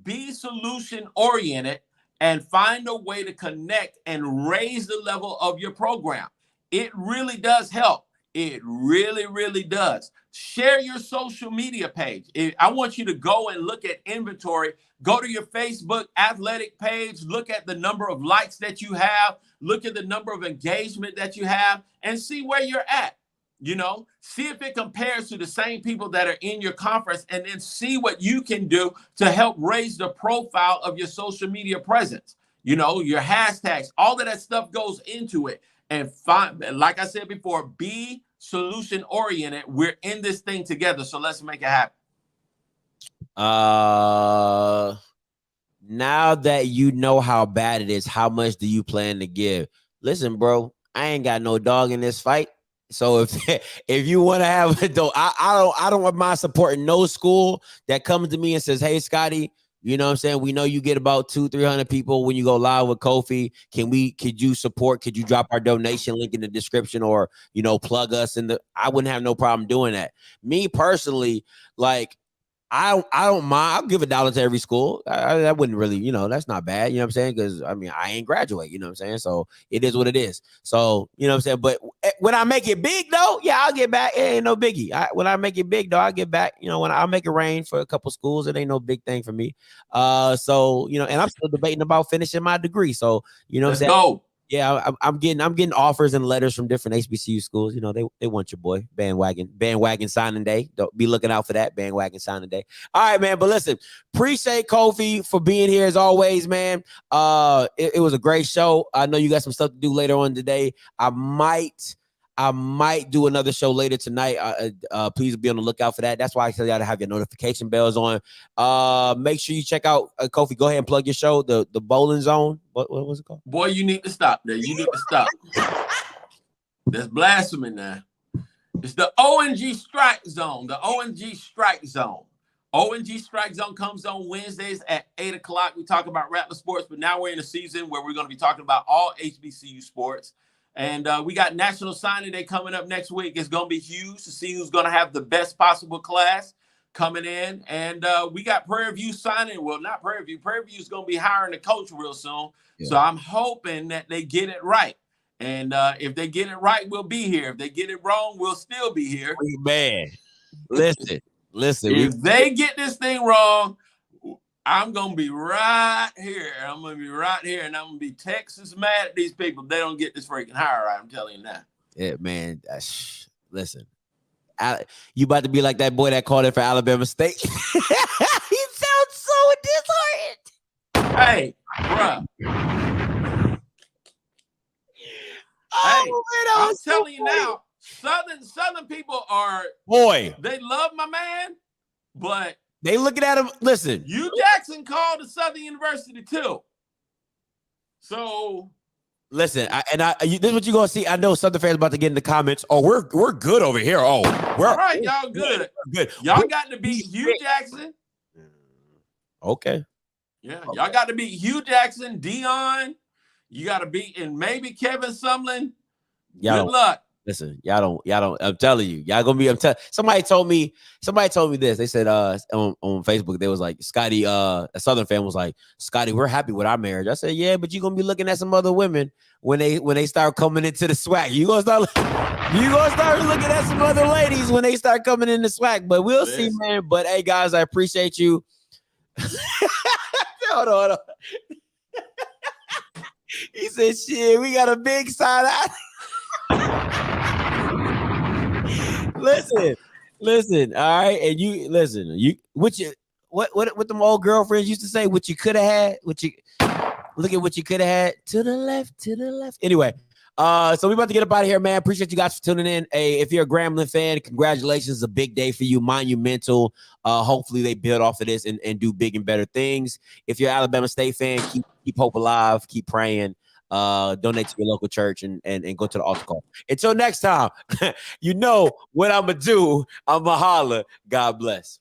be solution oriented and find a way to connect and raise the level of your program. It really does help. It really, really does. Share your social media page. I want you to go and look at inventory. Go to your Facebook athletic page. Look at the number of likes that you have. Look at the number of engagement that you have and see where you're at. You know, see if it compares to the same people that are in your conference, and then see what you can do to help raise the profile of your social media presence. You know, your hashtags, all of that stuff goes into it. And find, like I said before, be solution oriented. We're in this thing together, so let's make it happen. Now that you know how bad it is, how much do you plan to give? Listen, bro, I ain't got no dog in this fight. So if you want to have a I don't mind supporting no school that comes to me and says, hey, Scotty, You know what I'm saying? We know you get about 200-300 people when you go live with Kofi. Could you support? Could you drop our donation link in the description, or plug us in the? I wouldn't have no problem doing that. Me personally, like, I don't mind. I'll give $1 to every school. I wouldn't really, that's not bad. You know what I'm saying? Because I ain't graduate. You know what I'm saying? So it is what it is. So you know what I'm saying. But when I make it big though, yeah, I'll get back. It ain't no biggie. When I make it big though, I'll get back. When I make it rain for a couple schools, it ain't no big thing for me. So and I'm still debating about finishing my degree. So what I'm saying. Go. Yeah, I'm getting offers and letters from different HBCU schools. They want your boy. Bandwagon signing day. Don't be looking out for that. Bandwagon signing day. All right, man. But listen, appreciate Kofi for being here as always, man. It was a great show. I know you got some stuff to do later on today. I might do another show later tonight. Please be on the lookout for that. That's why I tell y'all to have your notification bells on. Make sure you check out Kofi. Go ahead and plug your show, the Bowling Zone. What was it called? Boy, you need to stop there. You need to stop. That's blasphemy now. It's the ONG Strike Zone. The ONG Strike Zone. ONG Strike Zone comes on Wednesdays at 8 o'clock. We talk about Rattler sports, but now we're in a season where we're going to be talking about all HBCU sports. And we got National Signing Day coming up next week. It's going to be huge to see who's going to have the best possible class coming in. And we got Prairie View signing. Well, not Prairie View. Prairie View is going to be hiring a coach real soon. Yeah. So I'm hoping that they get it right. And if they get it right, we'll be here. If they get it wrong, we'll still be here. Man, listen. If they get this thing wrong, I'm going to be right here. I'm going to be right here, and I'm going to be Texas mad at these people if they don't get this freaking hire right. I'm telling you now. Yeah, man. Listen. You about to be like that boy that called it for Alabama State. He sounds so disheartened. Hey, bruh. I'm telling you now, Southern people are, they love my man, but they looking at him. Listen, Hugh Jackson called to Southern University too. So listen, this is what you're gonna see. I know Southern fans about to get in the comments. Oh, we're good over here. Oh, we're all right, y'all good. Good. Y'all got to beat Hugh Jackson. Okay. Yeah, y'all got to beat Hugh Jackson, Dion. You got to beat and maybe Kevin Sumlin. Good luck. Listen, y'all don't. I'm telling you, y'all gonna be. Somebody told me this. They said on Facebook, they was like, Scotty, a Southern fan was like, Scotty, we're happy with our marriage. I said, yeah, but you're gonna be looking at some other women when they start coming into the SWAC. You gonna start looking at some other ladies when they start coming in the SWAC. But we'll see, man. But hey, guys, I appreciate you. Hold on. He said, shit, we got a big side eye. Listen, all right, and you listen. What them old girlfriends used to say? What you could have had. Look at what you could have had. To the left. Anyway, so we about to get up out of here, man. Appreciate you guys for tuning in. Hey, if you're a Grambling fan, congratulations! It's a big day for you, monumental. Hopefully they build off of this and do big and better things. If you're an Alabama State fan, keep hope alive, keep praying. Donate to your local church and go to the altar call. Until next time, you know what I'm gonna do. I'm gonna holler. God bless.